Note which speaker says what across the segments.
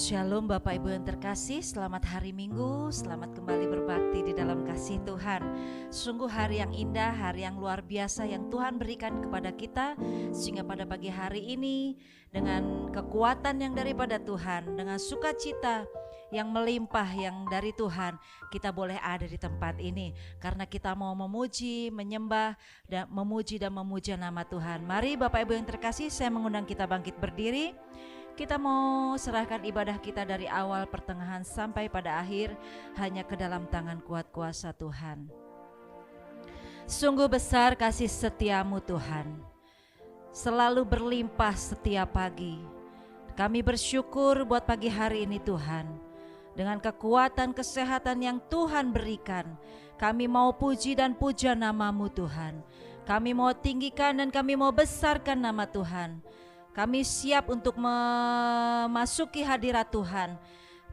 Speaker 1: Shalom Bapak Ibu yang terkasih, selamat hari Minggu, selamat kembali berbakti di dalam kasih Tuhan. Sungguh hari yang indah, hari yang luar biasa yang Tuhan berikan kepada kita, sehingga pada pagi hari ini dengan kekuatan yang daripada Tuhan, dengan sukacita yang melimpah yang dari Tuhan, kita boleh ada di tempat ini karena kita mau memuji, menyembah dan memuja nama Tuhan. Mari Bapak Ibu yang terkasih, saya mengundang kita bangkit berdiri. Kita mau serahkan ibadah kita dari awal, pertengahan sampai pada akhir hanya ke dalam tangan kuat kuasa Tuhan. Sungguh besar kasih setiamu Tuhan, selalu berlimpah setiap pagi. Kami bersyukur buat pagi hari ini Tuhan. Dengan kekuatan kesehatan yang Tuhan berikan, kami mau puji dan puja namamu Tuhan. Kami mau tinggikan dan kami mau besarkan nama Tuhan. Kami siap untuk memasuki hadirat Tuhan.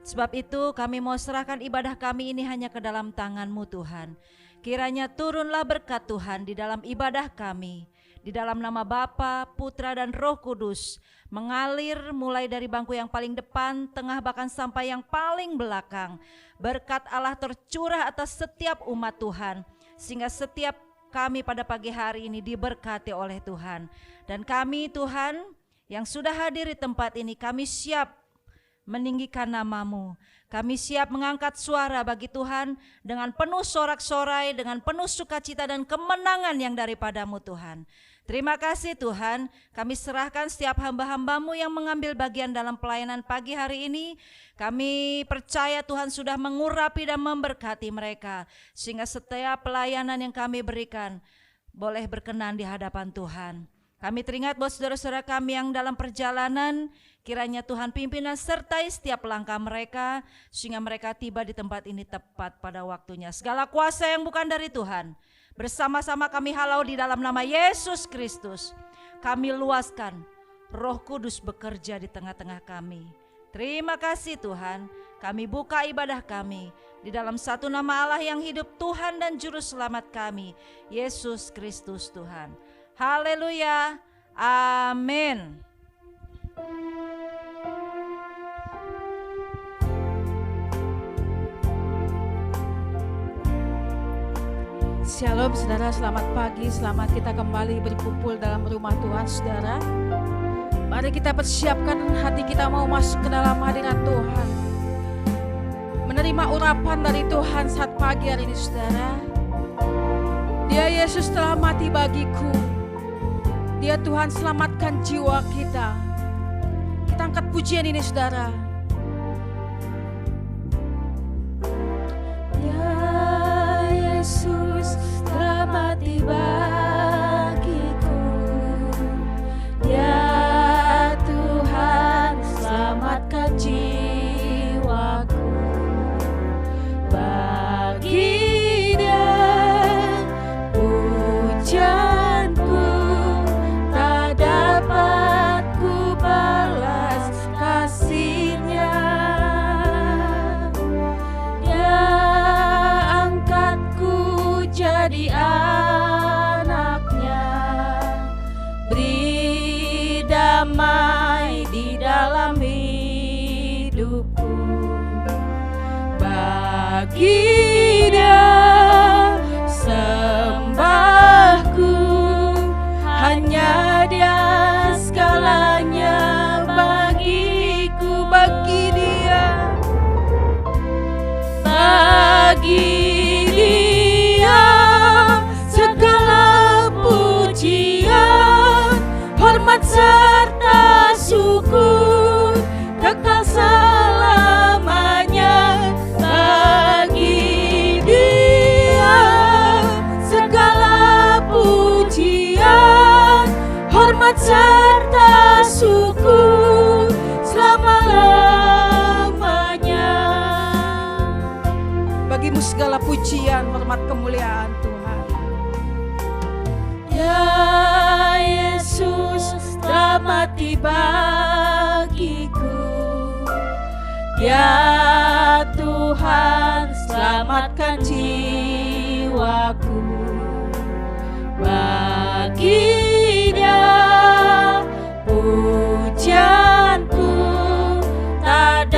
Speaker 1: Sebab itu kami mau serahkan ibadah kami ini hanya ke dalam tangan-Mu Tuhan. Kiranya turunlah berkat Tuhan di dalam ibadah kami. Di dalam nama Bapa, Putra dan Roh Kudus. Mengalir mulai dari bangku yang paling depan, tengah bahkan sampai yang paling belakang. Berkat Allah tercurah atas setiap umat Tuhan. Sehingga setiap kami pada pagi hari ini diberkati oleh Tuhan. Dan kami Tuhan yang sudah hadir di tempat ini, kami siap meninggikan nama-Mu. Kami siap mengangkat suara bagi Tuhan dengan penuh sorak-sorai, dengan penuh sukacita dan kemenangan yang daripada-Mu Tuhan. Terima kasih Tuhan, kami serahkan setiap hamba-hamba-Mu yang mengambil bagian dalam pelayanan pagi hari ini. Kami percaya Tuhan sudah mengurapi dan memberkati mereka, sehingga setiap pelayanan yang kami berikan boleh berkenan di hadapan Tuhan. Kami teringat buat saudara-saudara kami yang dalam perjalanan, kiranya Tuhan pimpin dan sertai setiap langkah mereka, sehingga mereka tiba di tempat ini tepat pada waktunya. Segala kuasa yang bukan dari Tuhan, bersama-sama kami halau di dalam nama Yesus Kristus. Kami luaskan, Roh Kudus bekerja di tengah-tengah kami. Terima kasih Tuhan, kami buka ibadah kami di dalam satu nama Allah yang hidup, Tuhan dan Juru Selamat kami, Yesus Kristus Tuhan. Haleluya, amin.
Speaker 2: Shalom saudara, selamat pagi, selamat kita kembali berkumpul dalam rumah Tuhan saudara. Mari kita persiapkan hati kita mau masuk ke dalam hadirat Tuhan, menerima urapan dari Tuhan saat pagi hari ini saudara. Dia Yesus telah mati bagiku, Dia Tuhan selamatkan jiwa kita. Kita angkat pujian ini saudara.
Speaker 3: Ya Yesus telah mati bagiku, Ya Tuhan selamatkan jiwaku. Bagi Dia pujianku tak dapat ku balas kasih-Nya. Dia angkatku jadi anak-Nya, beri damai di dalam hidupku. Bagi Dia sembahku, hanya Dia segalanya bagiku. Bagi Dia, bagi Dia segala pujian, hormat serta syukur kekal selamanya. Bagi Dia segala pujian, hormat serta syukur selama-lamanya.
Speaker 2: Bagimu segala pujian, hormat, kemuliaan Tuhan.
Speaker 3: Ya Yesus telah mati bagiku, Ya Tuhan selamatkan jiwaku. Bagi Dia pujianku tak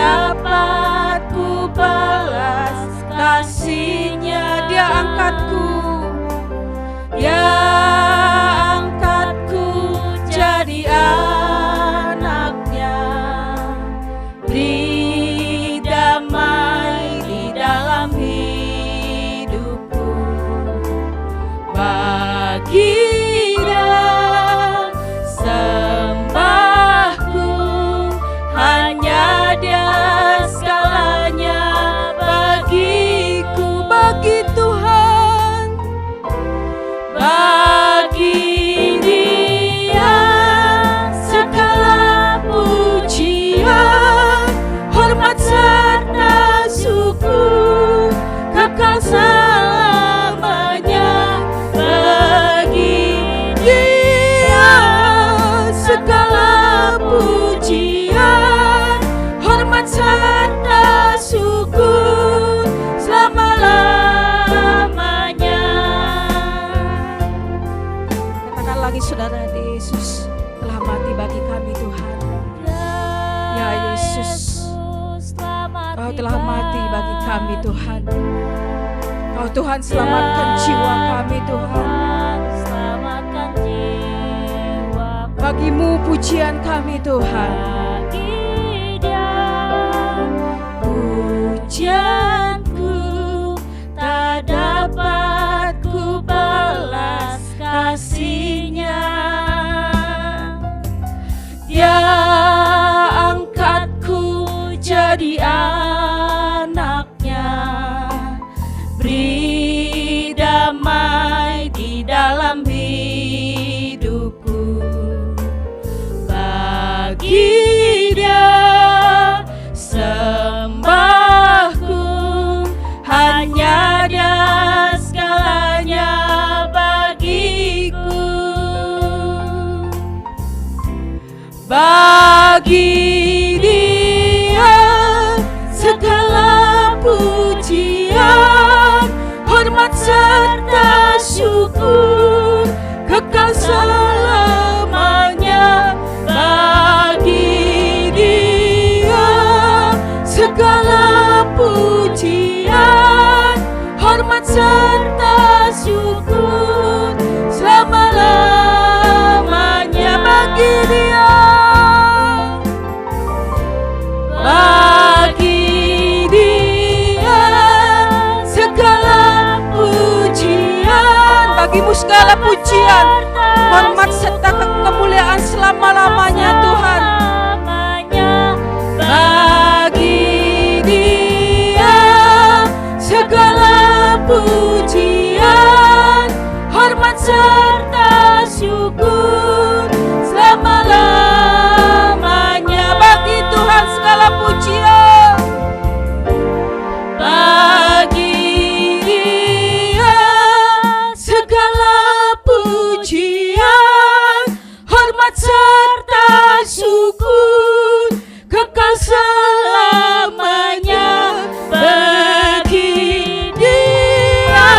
Speaker 2: Engkau telah mati bagi kami Tuhan. Kau Tuhan selamatkan jiwa kami Tuhan.
Speaker 3: Selamatkan jiwaku.
Speaker 2: Bagimu pujian kami Tuhan.
Speaker 3: Bagi Dia pujianku tak dapat ku balas kasih-Nya. Dia angkatku jadi anaknya, beri damai di dalam hidupku. Bagi Dia sembahku, hanya Dia segalanya bagiku. Bagi Dia segala pujian, hormat serta syukur kekal selamanya. Bagi Dia segala pujian, hormat serta syukur selama-lamanya. Bagi Dia, bagi Dia segala pujian, bagimu segala pujian, hormat serta kemuliaan selama-lamanya Tuhan. Bagi Dia segala pujian, hormat serta syukur selama-lamanya. Bagi Tuhan segala pujian. Bagi Dia segala pujian, hormat serta syukur kekal selamanya. Bagi Dia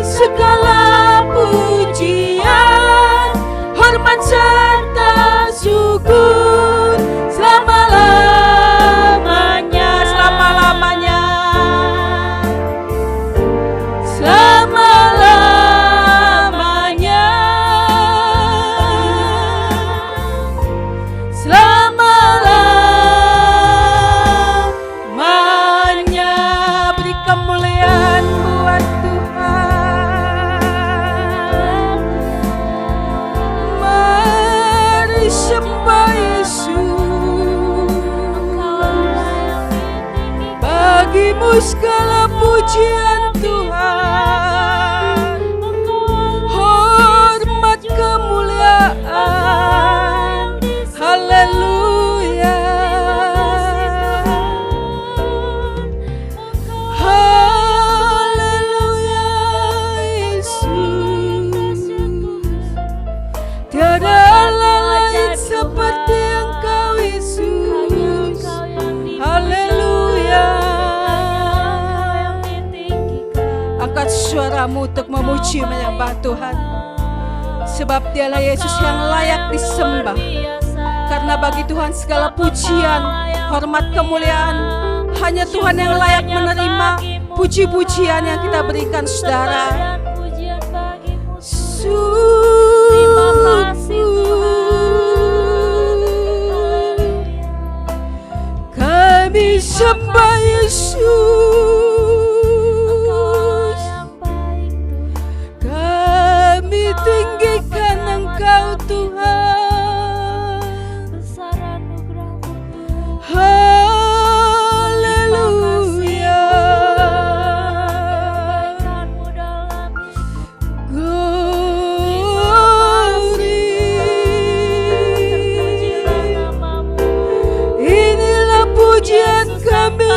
Speaker 3: segala pujian, hormat serta syukur selama-lamanya. Selama-lamanya, selama-lamanya, selama-lamanya. Beri kemuliaan buat Tuhan. Mari sembah Yesus. Bagimu segala pujian Tuhan, hormat kemuliaan. Haleluya, haleluya Yesus. Tiada Allah lain seperti Engkau Yesus. Haleluya. Angkat suaramu untuk memuji menyembah Tuhan, sebab Dialah Yesus yang layak disembah. Karena bagi Tuhan segala pujian, hormat, kemuliaan, hanya Tuhan yang layak menerima puji-pujian yang kita berikan, saudara. Kami sembah Yesus. Kami tinggikan Engkau Tuhan. Haleluya. Glory. Inilah pujian kami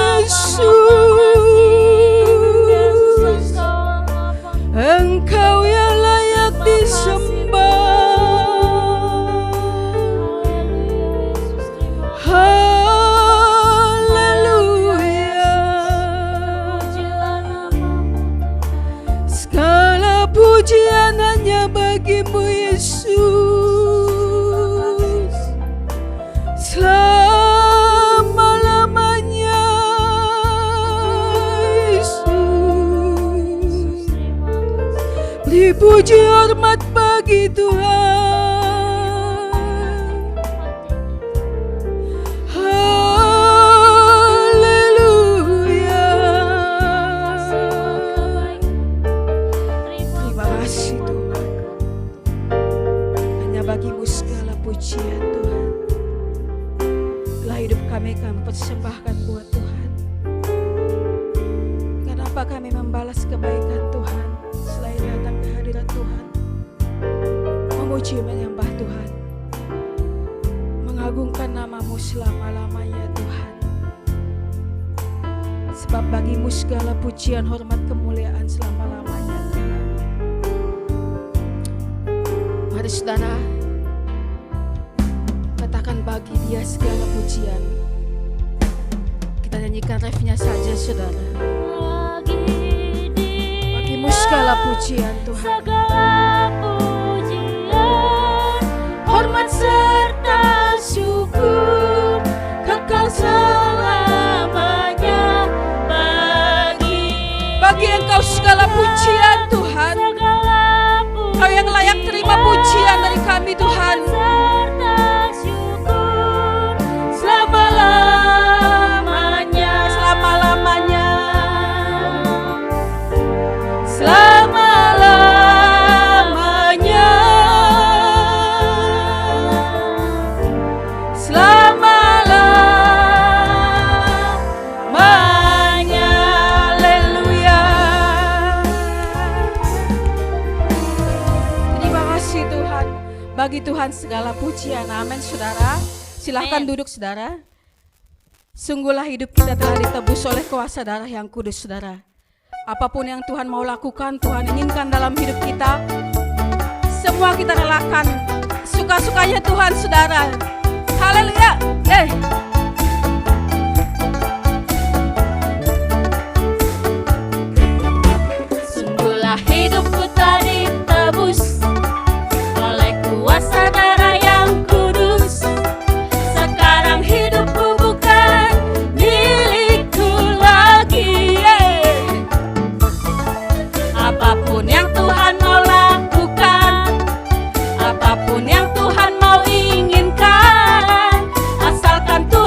Speaker 3: puji hormat bagi Tuhan. Haleluya. Terima kasih Tuhan. Hanya bagimu segala pujian Tuhan. Telah hidup kami persembahkan buat Tuhan. Kenapa kami membalas kebaikan Tuhan selain datang ke hadirat Tuhan, memuji menyembah Tuhan, mengagungkan namamu selama-lamanya Tuhan. Sebab bagimu segala pujian, hormat, kemuliaan selama-lamanya Tuhan. Mari saudara, katakan bagi Dia segala pujian. Kita nyanyikan refnya saja saudara. Bagimu segala pujian Tuhan.
Speaker 4: Segala pujian, hormat serta syukur kekal selamanya
Speaker 3: Bagi Engkau segala pujian Tuhan. Kau yang layak terima pujian dari kami Tuhan.
Speaker 4: serta syukur selama-lamanya.
Speaker 3: Selama-lamanya.
Speaker 4: Selama-lamanya. Selama-lamanya.
Speaker 3: Haleluya. Terima kasih Tuhan. Bagi Tuhan segala pujian. Amin saudara. Silahkan
Speaker 4: Amin.
Speaker 3: duduk saudara. Sungguhlah hidup kita telah ditebus oleh kuasa darah yang kudus saudara. Apapun yang Tuhan mau lakukan, Tuhan inginkan dalam hidup kita, semua kita relakan. Suka-sukanya Tuhan saudara. Haleluya.
Speaker 4: Sungguhlah hidupku telah ditebus oleh kuasa darah yang kudus. Sekarang hidupku bukan milikku lagi. Apapun yang Tuhan mau lakukan, apapun yang Tuhan mau inginkan, asalkan Tuhan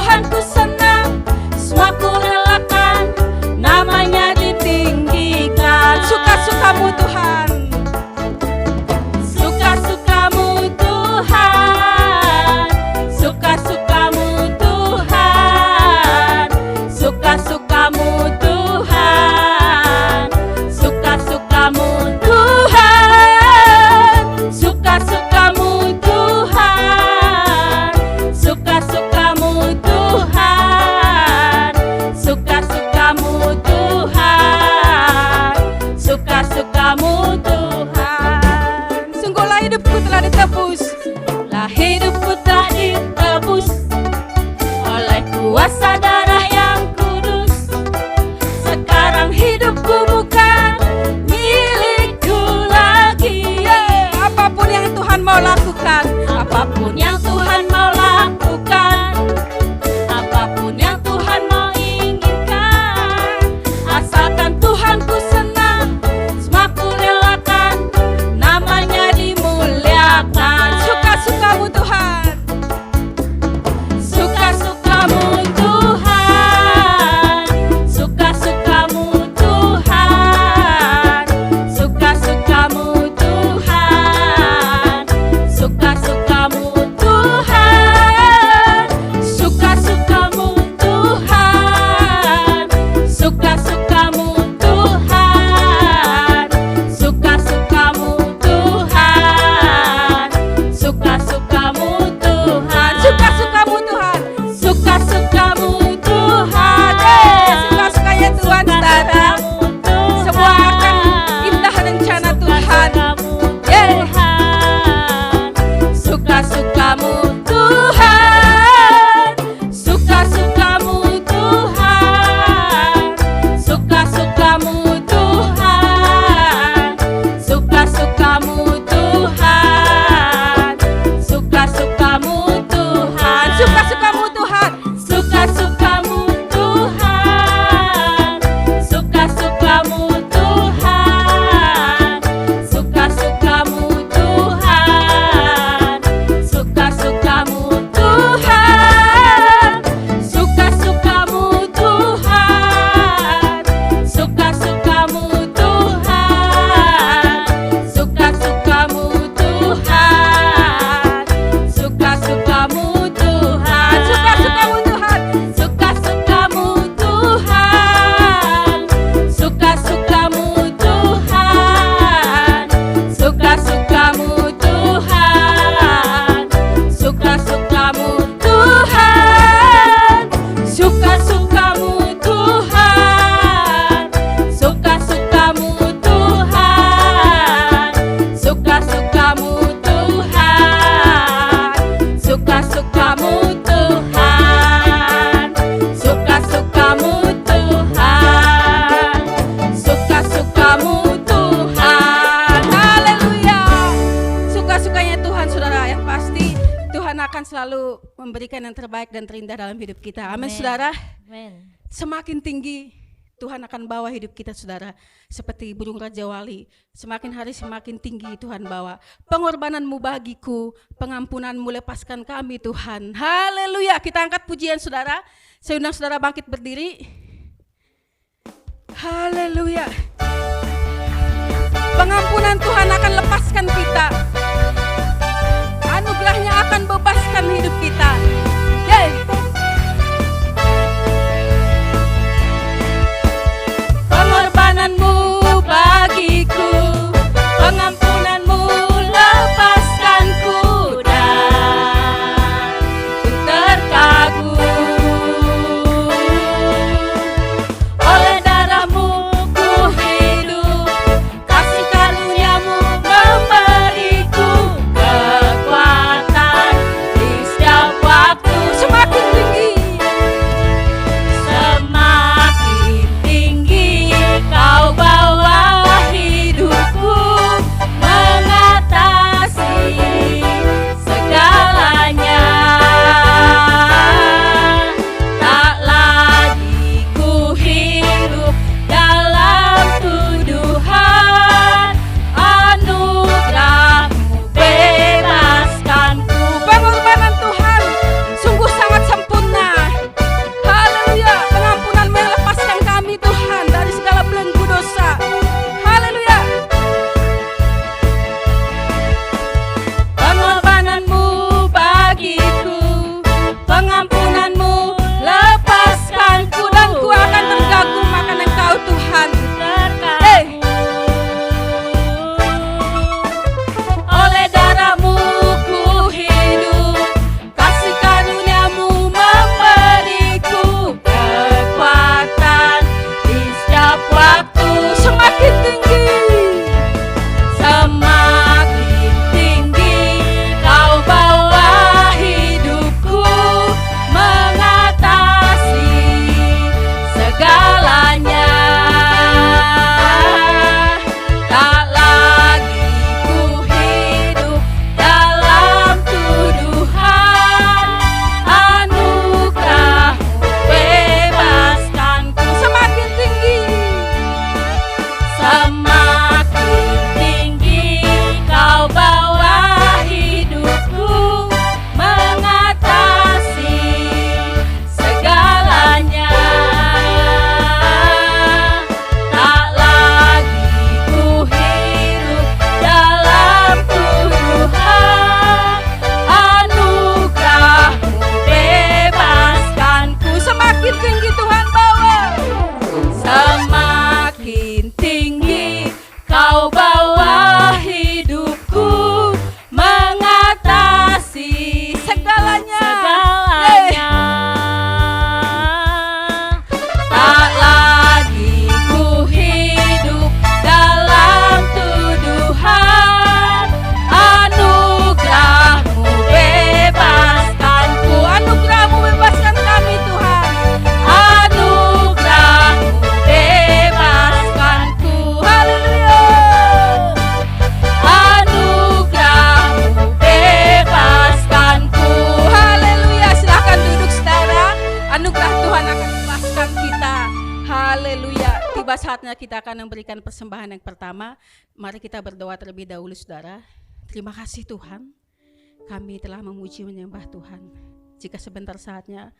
Speaker 3: memberikan yang terbaik dan terindah dalam hidup kita. Amin,
Speaker 1: Amin.
Speaker 3: saudara.
Speaker 1: Amin.
Speaker 3: Semakin tinggi Tuhan akan bawa hidup kita, saudara. Seperti burung Raja Wali, semakin hari semakin tinggi Tuhan bawa. Pengorbananmu bagiku, pengampunanmu lepaskan kami Tuhan. Haleluya. Kita angkat pujian, saudara. Saya undang saudara bangkit berdiri. Haleluya. Pengampunan Tuhan akan lepaskan kita. Anugerahnya akan bebaskan hidup kita. Yeay.
Speaker 4: Pengorbananmu bagiku, pengampunanmu lepaskanku, dan ku terkagum. Oleh darahmu ku hidup, kasih karuniamu memberiku kekuatan di setiap waktu.
Speaker 3: Semakin tinggi.
Speaker 4: Semakin tinggi kau bawa hidupku, mengatasi segalanya. Tak lagi ku hidup dalam tuduhan, anugerahmu bebaskanku.
Speaker 3: Pengorbanan Tuhan sungguh sangat sempurna. Haleluya. Pengampunan melepaskan kami Tuhan dari segala belenggu dosa. Haleluya.
Speaker 4: Pengorbananmu bagiku, pengampunanmu lepaskanku,
Speaker 3: Dan ku akan terkagum akan Engkau Tuhan. Hey.
Speaker 4: Oleh darahmu ku hidup, kasih karuniamu memberiku kekuatan di setiap waktu.
Speaker 3: Semakin tinggi.
Speaker 4: Semakin tinggi kau bawa hidupku, mengatasi segalanya. Tak lagi ku hidup dalam tuduhan, anugerahmu bebaskanku.
Speaker 3: Semakin tinggi.
Speaker 4: Semakin tinggi kau bawa hidupku, mengatasi segalanya. Tak lagi ku hidup dalam tuduhan, anugerahmu bebaskanku.
Speaker 3: Semakin tinggi Tuhan bawa.
Speaker 4: Semakin tinggi kau bawa hidupku, mengatasi
Speaker 3: Segalanya.
Speaker 4: segalanya. Tak lagi ku hidup dalam tuduhan, anugerahmu bebaskanku.
Speaker 3: Anugerahmu bebaskan kami Tuhan.
Speaker 4: Anugerahmu bebaskanku.
Speaker 3: Haleluya.
Speaker 4: Anugerahmu bebaskanku.
Speaker 3: Haleluya. Silahkan duduk saudara. Anugerah Tuhan akan bebaskan kita. Haleluya. Tiba saatnya kita akan memberikan persembahan yang pertama. Mari kita berdoa terlebih dahulu saudara. Terima kasih Tuhan. Kami telah memuji menyembah Tuhan. Jika sebentar saatnya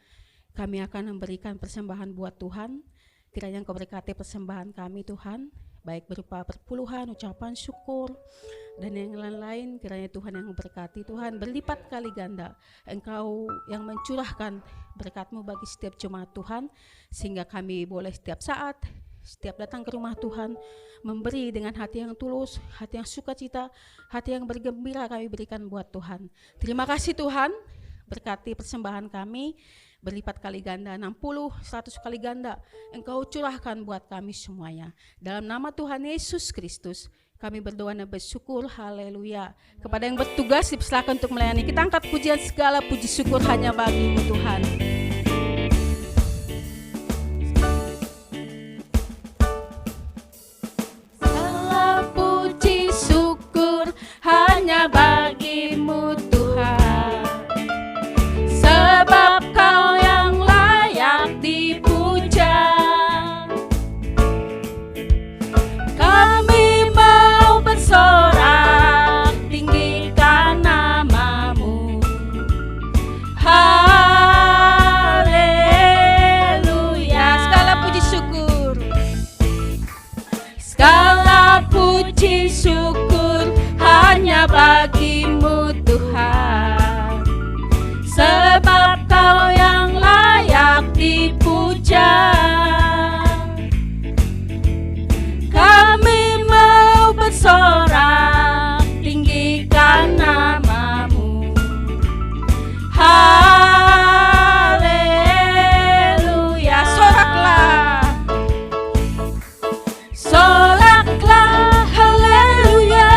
Speaker 3: kami akan memberikan persembahan buat Tuhan. Kiranya Engkau berkati persembahan kami Tuhan, baik berupa perpuluhan, ucapan syukur, dan yang lain-lain. Kiranya Tuhan yang memberkati, Tuhan berlipat kali ganda. Engkau yang mencurahkan berkat-Mu bagi setiap jemaat Tuhan, sehingga kami boleh setiap saat, setiap datang ke rumah Tuhan, memberi dengan hati yang tulus, hati yang sukacita, hati yang bergembira kami berikan buat Tuhan. Terima kasih Tuhan, berkati persembahan kami, berlipat kali ganda, 60, 100 kali ganda Engkau curahkan buat kami semuanya. Dalam nama Tuhan Yesus Kristus kami berdoa dan bersyukur. Haleluya. Kepada yang bertugas dipersilakan untuk melayani. Kita angkat pujian, segala puji syukur hanya bagi-Mu Tuhan.
Speaker 4: Segala puji syukur hanya bagi-Mu Tuhan.
Speaker 3: puji syukur hanya bagimu Tuhan, sebab Kau yang layak dipuja. Kami mau bersorak tinggikan namamu. Haleluya. Soraklah, soraklah, haleluya.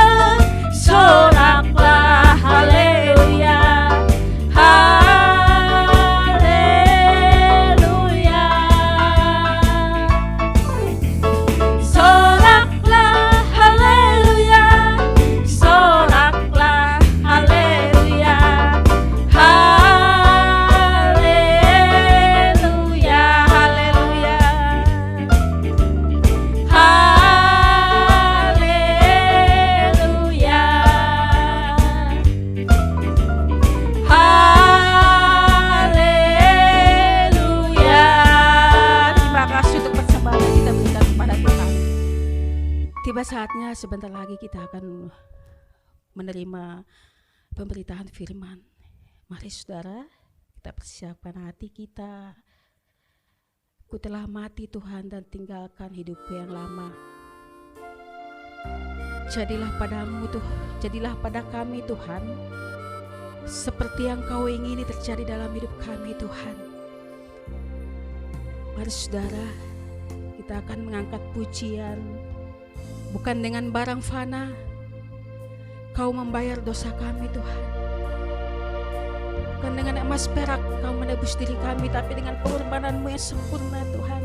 Speaker 3: Soraklah, haleluya. Haleluya. Soraklah, haleluya. Soraklah, haleluya. Haleluya, haleluya. Haleluya. Haleluya. Terima kasih untuk persembahan yang kita berikan kepada Tuhan. Tiba saatnya sebentar lagi kita akan menerima pemberitaan firman. Mari saudara, kita persiapkan hati kita. Ku telah mati Tuhan dan tinggalkan hidupku yang lama. Jadilah padamu Tuh, jadilah pada kami Tuhan, seperti yang Kau ingini terjadi dalam hidup kami Tuhan. Mari saudara, kita akan mengangkat pujian, bukan dengan barang fana. Kau membayar dosa kami Tuhan, bukan dengan emas perak Kau menebus diri kami, tapi dengan pengorbananmu yang sempurna Tuhan.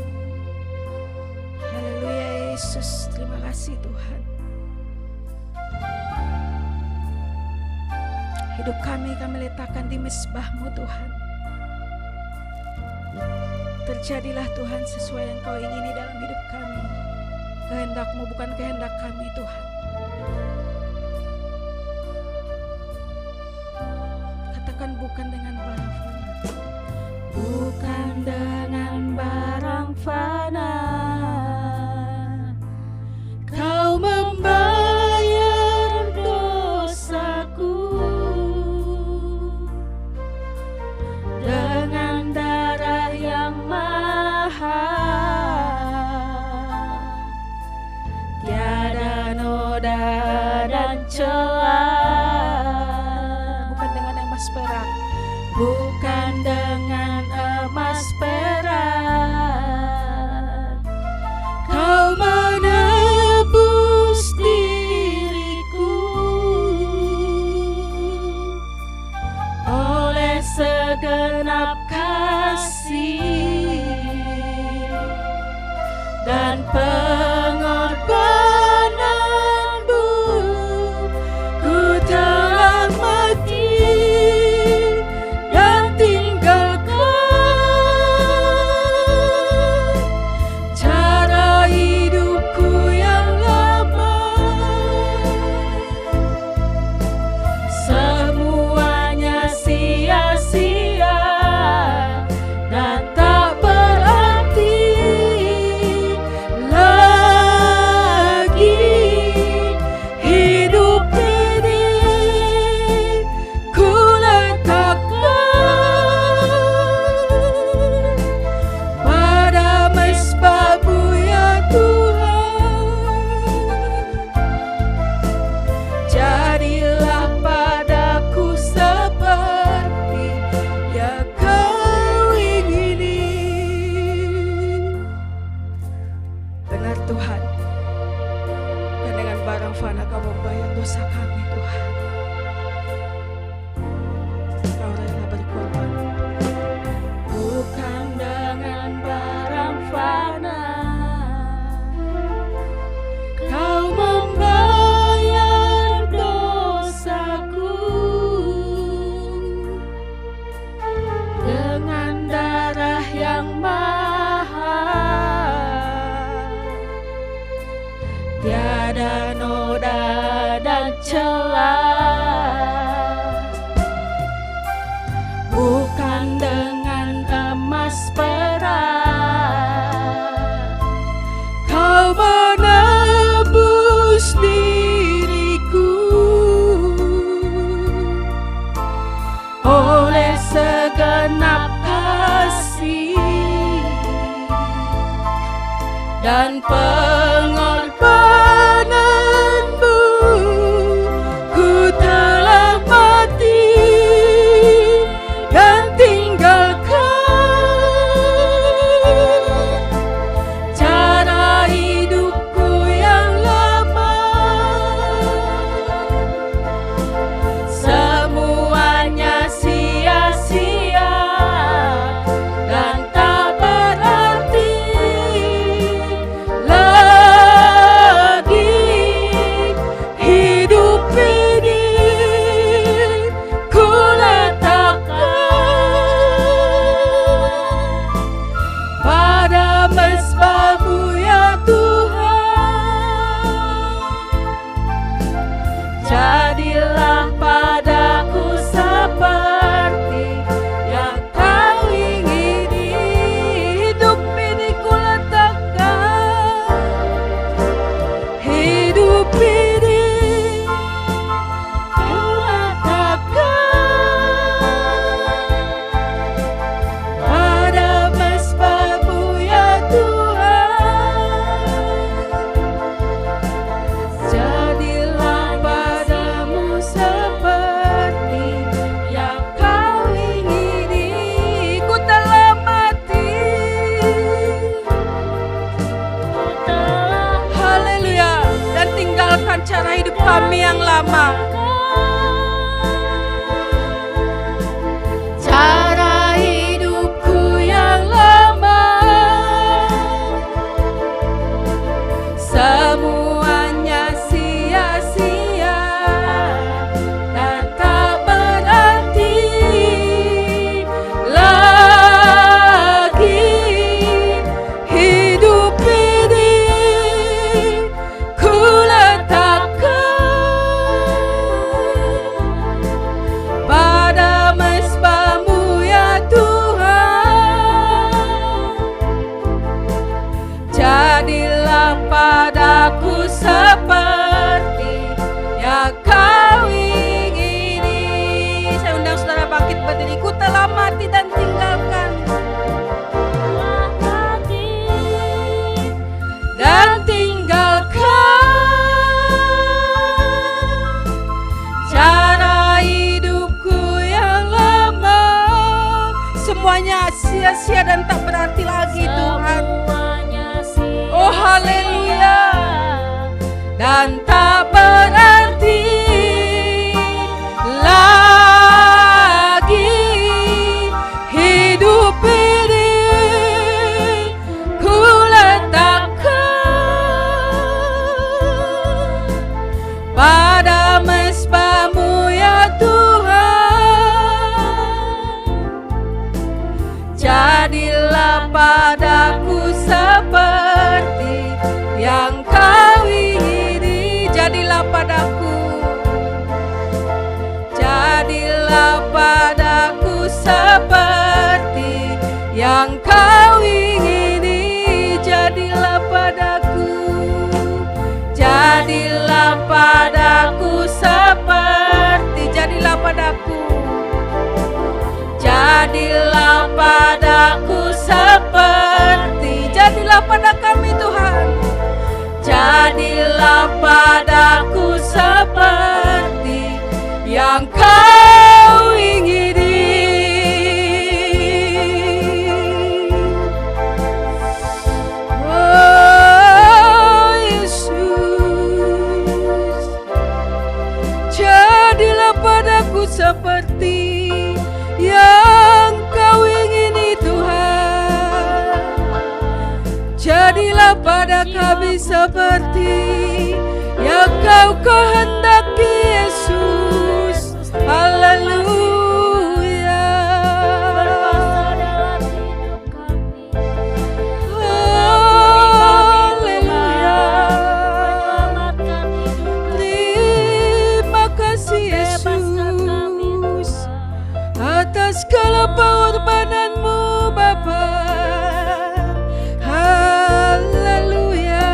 Speaker 3: Haleluya Yesus, terima kasih Tuhan. Hidup kami letakkan di mezbah-Mu Tuhan. Terjadilah Tuhan sesuai yang Kau ingini dalam hidup kami. Kehendak-Mu bukan kehendak kami Tuhan. Katakan bukan dengan barang fana. Bukan dengan barang fana Kau membayar dosaku. Dengan darah yang mahal, tiada noda dan celah. Bukan dengan emas perak, bukan dengan emas perak Kau menebus diriku. Oleh segenap kasih dan pengorbananmu, ku telah mati dan tinggalkan cara hidupku yang lama. Semuanya sia-sia dan tak berarti lagi. Hidup ini ku letakkan pada mezbah-Mu ya Tuhan. Jadilah padaku seperti yang Kau ingini. Benar Tuhan, bukan dengan barang fana Kau membayar dosa kami Tuhan. Kau rela berkorban, bukan dengan barang fana Kau membayar dosaku. Dengan darah yang mahal, tiada noda dan celah. Bukan dengan emas perak Kau menebus diri. dan pengorbananmu, ku telah mati dan tinggalkan cara hidupku yang lama. Semuanya sia-sia dan tak berarti lagi. Hidup ini ku letakkan pada mezbah-Mu ya Tuhan. Jadilah padaku seperti yang Kau ingini. Hidup ini ku letakkan, hidup ini ku letakkan pada mezbah-Mu ya Tuhan. Jadilah padamu seperti yang Kau ingini. Ku telah mati, haleluya, dan tinggalkan cara hidup kami yang lama. Cara hidupku yang lama, semuanya sia-sia dan tak berarti lagi. Hidup ini ku letakkan pada mezbah-Mu ya Tuhan. Jadilah padaku seperti yang Kau ingini. Saya undang saudara bangkit berdiri. Ku telah mati dan tinggalkan, dan tinggalkan cara hidupku yang lama. Semuanya sia-sia dan tak berarti lagi Tuhan. Oh haleluya, dan tak berarti lagi. Hidup ini ku letakkan pada mezbah-Mu ya Tuhan. Jadilah padaku seperti yang Kau ingini. Jadilah padaku, jadilah padaku seperti yang Kau ingini. Jadilah padaku, jadilah padaku seperti, jadilah padaku, jadilah padaku seperti, jadilah pada kami Tuhan. Jadilah padaku seperti yang Kau ingini. Oh Yesus, jadilah padaku seperti yang Kau ingini Tuhan. Jadilah pada kami seperti yang Kau kehendaki Yesus. Haleluya. Haleluya. Terima kasih Yesus atas segala pengorbanan-Mu Bapa. Haleluya.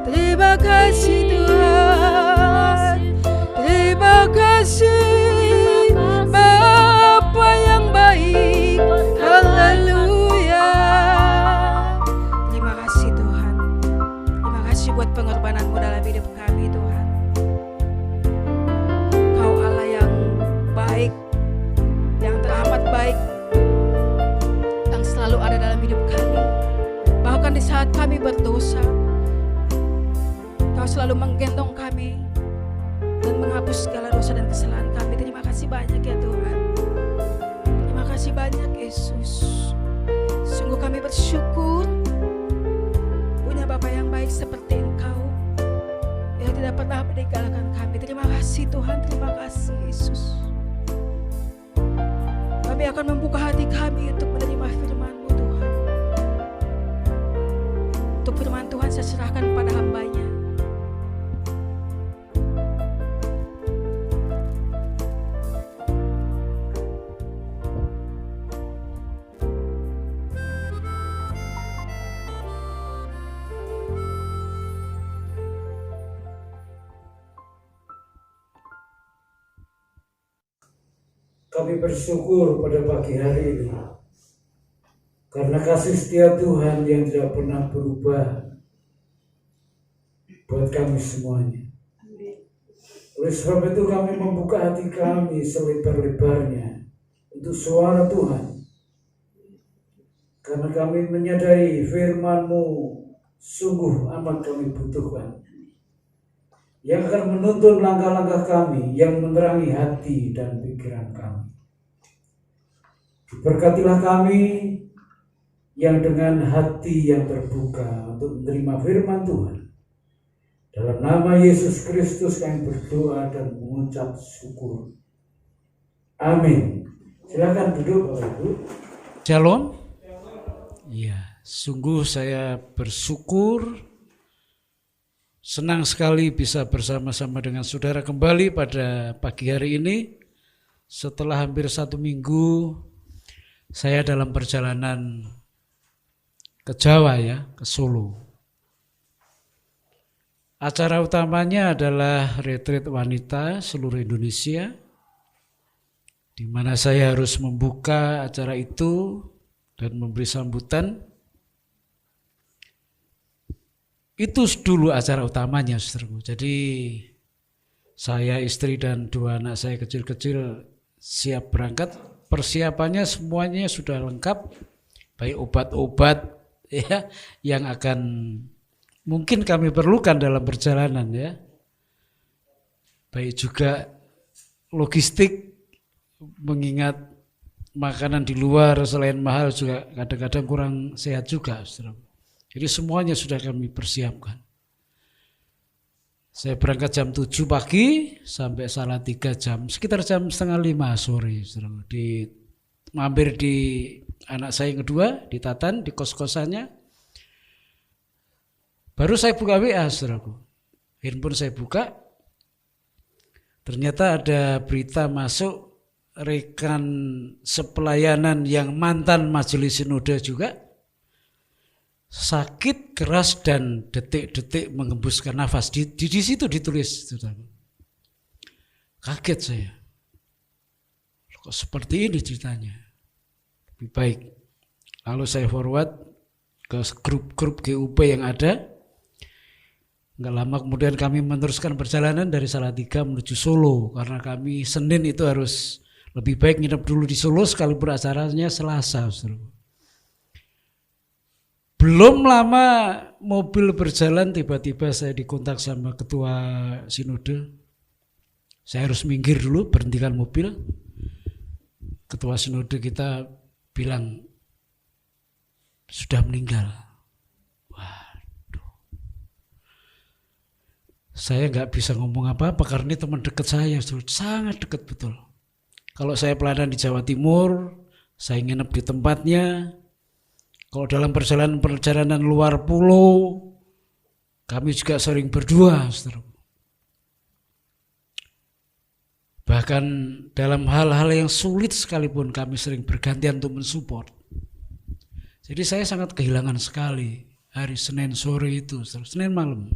Speaker 3: Terima kasih Tuhan. Terima kasih
Speaker 2: berdosa. Kau selalu menggendong kami dan menghapus segala dosa dan kesalahan kami. Terima kasih banyak ya Tuhan. Terima kasih banyak Yesus. Sungguh kami bersyukur punya Bapa yang baik seperti Engkau yang tidak pernah meninggalkan kami. Terima kasih Tuhan, terima kasih Yesus. Kami akan membuka hati kami untuk menerima firman-Mu Tuhan. Untuk firman Tuhan saya serahkan kepada hamba-Nya.
Speaker 5: Kami bersyukur pada pagi hari ini karena kasih setia Tuhan yang tidak pernah berubah buat kami semuanya. Oleh sebab itu kami membuka hati kami selebar-lebarnya untuk suara Tuhan. Karena kami menyadari firman-Mu sungguh amat kami butuhkan. Yang akan menuntun langkah-langkah kami, yang menerangi hati dan pikiran kami. Berkatilah kami yang dengan hati yang terbuka untuk menerima firman Tuhan. Dalam nama Yesus Kristus kami berdoa dan mengucap syukur. Amin. Silakan duduk Bapak Ibu.
Speaker 6: Shalom. Ya, sungguh saya bersyukur, senang sekali bisa bersama-sama dengan saudara kembali pada pagi hari ini. Setelah hampir 1 minggu saya dalam perjalanan ke Jawa ya, ke Solo. Acara utamanya adalah retreat wanita seluruh Indonesia, di mana saya harus membuka acara itu dan memberi sambutan. Itu dulu acara utamanya, saudaraku. Jadi saya, istri dan 2 anak saya kecil-kecil siap berangkat. Persiapannya semuanya sudah lengkap, baik obat-obat ya yang akan mungkin kami perlukan dalam perjalanan ya. Baik juga logistik, mengingat makanan di luar selain mahal juga kadang-kadang kurang sehat juga, saudaraku. Jadi semuanya sudah kami persiapkan. Saya berangkat jam 7 pagi sampai Salatiga sekitar jam 4:30 sore. Mampir di anak saya yang kedua, di Tatan, di kos-kosannya. Baru saya buka WA, saudaraku. Handphone saya buka, ternyata ada berita masuk rekan sepelayanan yang mantan majelis sinode juga. Sakit keras dan detik-detik mengembuskan nafas. Di situ ditulis. Kaget saya. Kok seperti ini ceritanya? Lebih baik lalu saya forward ke grup-grup GUP yang ada. Enggak lama kemudian kami meneruskan perjalanan dari Salatiga menuju Solo. Karena kami Senin itu harus lebih baik nginep dulu di Solo sekalipun acaranya Selasa. Belum lama mobil berjalan, tiba-tiba saya dikontak sama ketua sinode. Saya harus minggir dulu, berhentikan mobil. Ketua sinode kita bilang sudah meninggal. Waduh. Saya nggak bisa ngomong apa-apa karena ini teman dekat saya, sangat dekat betul. Kalau saya pelayanan di Jawa Timur, saya nginep di tempatnya. Kalau dalam perjalanan luar pulau, kami juga sering berdua, saudara. Bahkan dalam hal-hal yang sulit sekalipun kami sering bergantian untuk mensupport. Jadi saya sangat kehilangan sekali hari Senin sore itu, Senin malam.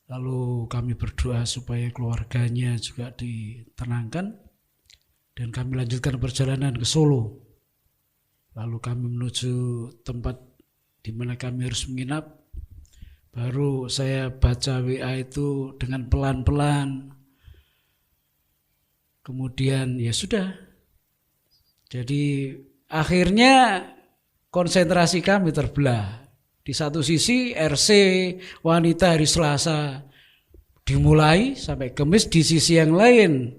Speaker 6: Lalu kami berdoa supaya keluarganya juga ditenangkan dan kami lanjutkan perjalanan ke Solo. Lalu kami menuju tempat di mana kami harus menginap. Baru saya baca WA itu dengan pelan-pelan. Kemudian ya sudah. Jadi akhirnya konsentrasi kami terbelah Di satu sisi RC wanita hari Selasa dimulai sampai Kamis, di sisi yang lain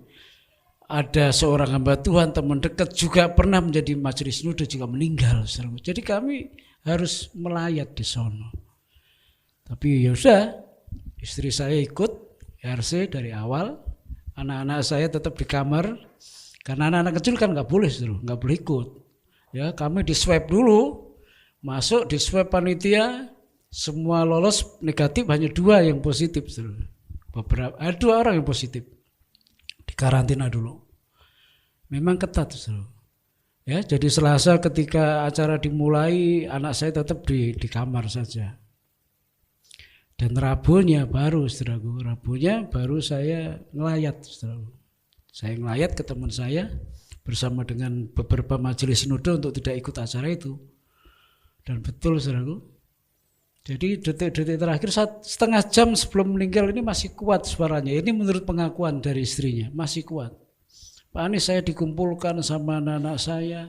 Speaker 6: ada seorang hamba Tuhan teman dekat juga pernah menjadi majelis sinode juga meninggal. Jadi kami harus melayat di sono. Tapi ya sudah, istri saya ikut RC dari awal, anak-anak saya tetap di kamar karena anak-anak kecil kan nggak boleh ikut. Ya, kami di swab dulu. Masuk di swab panitia, semua lolos negatif, hanya 2 yang positif. Ada 2 orang yang positif, di karantina dulu. Memang ketat. Ya, jadi Selasa ketika acara dimulai, anak saya tetap di kamar saja. Dan Rabunya baru saya ngelayat. Saya ngelayat ke teman saya bersama dengan beberapa majelis sinode untuk tidak ikut acara itu. Dan betul, saudaraku. Jadi detik-detik terakhir, setengah jam sebelum meninggal ini masih kuat suaranya. Ini menurut pengakuan dari istrinya, masih kuat. Pak Anies, saya dikumpulkan sama anak-anak saya.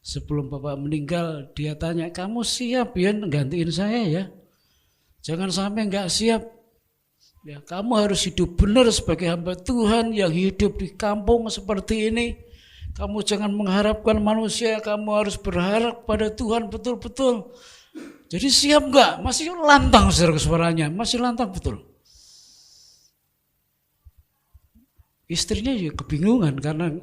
Speaker 6: Sebelum Bapak meninggal, dia tanya, kamu siap ya gantiin saya ya? Jangan sampai enggak siap. Ya, kamu harus hidup benar sebagai hamba Tuhan yang hidup di kampung seperti ini. Kamu jangan mengharapkan manusia, kamu harus berharap pada Tuhan betul-betul. Jadi siap enggak? Masih lantang suaranya, masih lantang betul. Istrinya juga kebingungan karena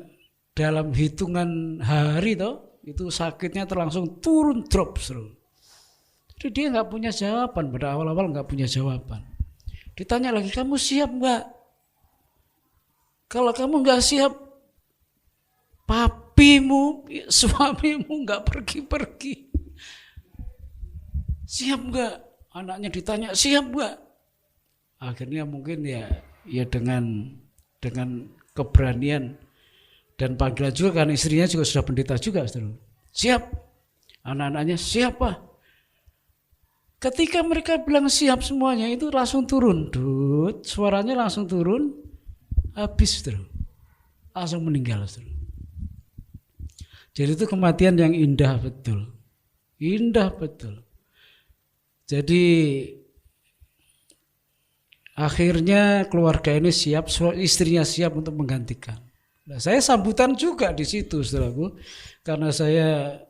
Speaker 6: dalam hitungan hari itu sakitnya terlangsung turun drop. Jadi dia enggak punya jawaban, pada awal-awal enggak punya jawaban. Ditanya lagi, kamu siap enggak? Kalau kamu enggak siap, papimu, suamimu enggak pergi-pergi. Siap enggak? Anaknya ditanya, siap enggak? Akhirnya mungkin ya dengan keberanian dan panggilan juga kan, istrinya juga sudah pendeta juga. Siap. Anak-anaknya siapa? Ketika mereka bilang siap semuanya, itu langsung turun. Suaranya langsung turun. Habis langsung meninggal. Jadi itu kematian yang indah betul. Indah betul. Jadi akhirnya keluarga ini siap, istrinya siap untuk menggantikan. Nah, saya sambutan juga di situ, saudaraku, karena saya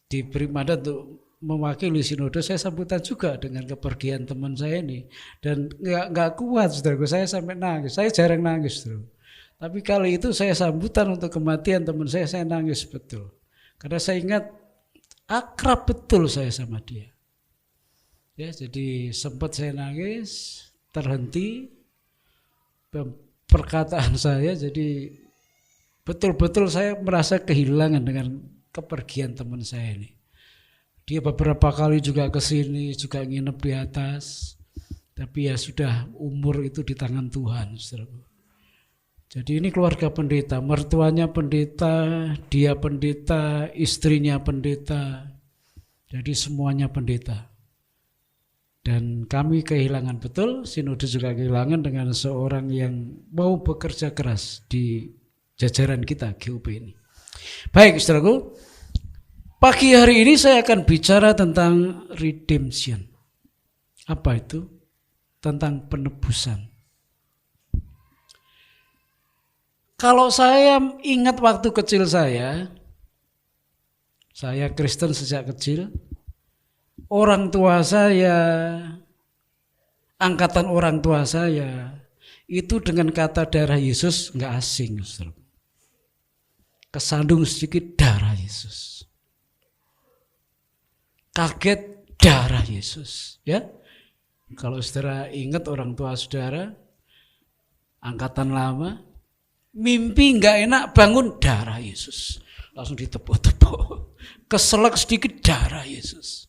Speaker 6: diberi mandat untuk mewakili sinode, saya sambutan juga dengan kepergian teman saya ini, dan nggak kuat, saudaraku, saya sampai nangis. Saya jarang nangis, saudaraku. Tapi kali itu saya sambutan untuk kematian teman saya nangis betul. Karena saya ingat akrab betul saya sama dia. Ya, jadi sempat saya nangis, terhenti perkataan saya, jadi betul-betul saya merasa kehilangan dengan kepergian teman saya ini. Dia beberapa kali juga ke sini, juga nginep di atas. Tapi ya sudah, umur itu di tangan Tuhan, saudaraku. Jadi ini keluarga pendeta, mertuanya pendeta, dia pendeta, istrinya pendeta. Jadi semuanya pendeta. Dan kami kehilangan betul, sinode juga kehilangan dengan seorang yang mau bekerja keras di jajaran kita GUP ini. Baik, saudaraku, pagi hari ini saya akan bicara tentang redemption. Apa itu? Tentang penebusan. Kalau saya ingat waktu kecil saya Kristen sejak kecil. Orang tua saya, angkatan orang tua saya, itu dengan kata darah Yesus nggak asing. Kesandung sedikit darah Yesus. Kaget darah Yesus. Ya, kalau saudara ingat orang tua saudara, angkatan lama, mimpi nggak enak bangun darah Yesus. Langsung ditepuk-tepuk. Keselak sedikit darah Yesus.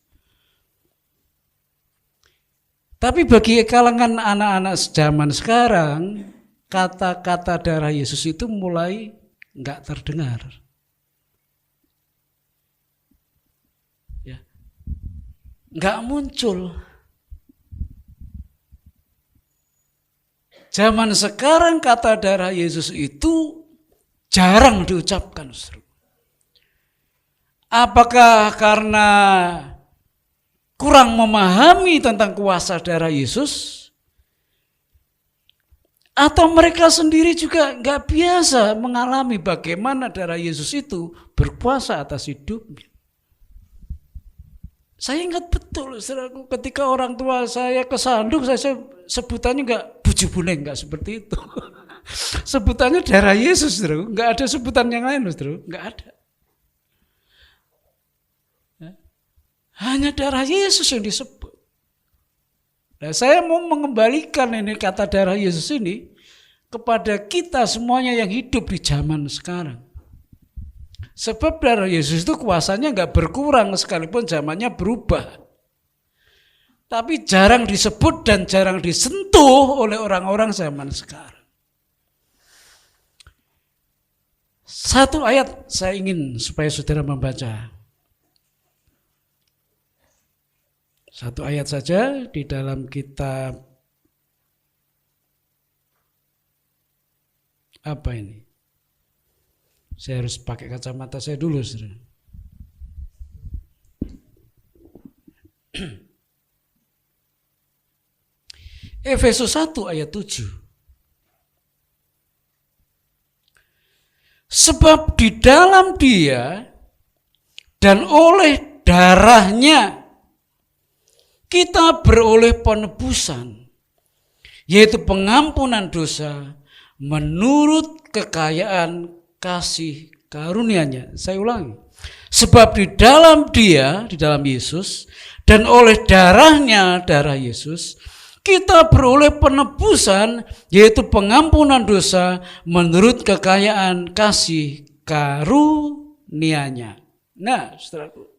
Speaker 6: Tapi bagi kalangan anak-anak zaman sekarang, kata-kata darah Yesus itu mulai nggak terdengar. Ya, nggak muncul. Zaman sekarang kata darah Yesus itu jarang diucapkan. Apakah karena kurang memahami tentang kuasa darah Yesus, atau mereka sendiri juga nggak biasa mengalami bagaimana darah Yesus itu berkuasa atas hidupnya. Saya ingat betul, saudaraku, ketika orang tua saya kesandung, saya sebutannya nggak buju buning, nggak seperti itu. Sebutannya darah Yesus, saudaraku. Nggak ada sebutan yang lain, saudaraku. Nggak ada. Hanya darah Yesus yang disebut. Nah, saya mau mengembalikan ini kata darah Yesus ini kepada kita semuanya yang hidup di zaman sekarang. Sebab darah Yesus itu kuasanya nggak berkurang sekalipun zamannya berubah. Tapi jarang disebut dan jarang disentuh oleh orang-orang zaman sekarang. Satu ayat saya ingin supaya saudara membaca. Satu ayat saja di dalam kitab apa ini? Saya harus pakai kacamata saya dulu, saudara. Efesus 1 ayat 7. Sebab di dalam Dia dan oleh darahnya kita beroleh penebusan, yaitu pengampunan dosa menurut kekayaan kasih karunia-Nya. Saya ulangi. Sebab di dalam Dia, di dalam Yesus, dan oleh darahnya, darah Yesus, kita beroleh penebusan, yaitu pengampunan dosa menurut kekayaan kasih karunia-Nya. Nah, saudaraku,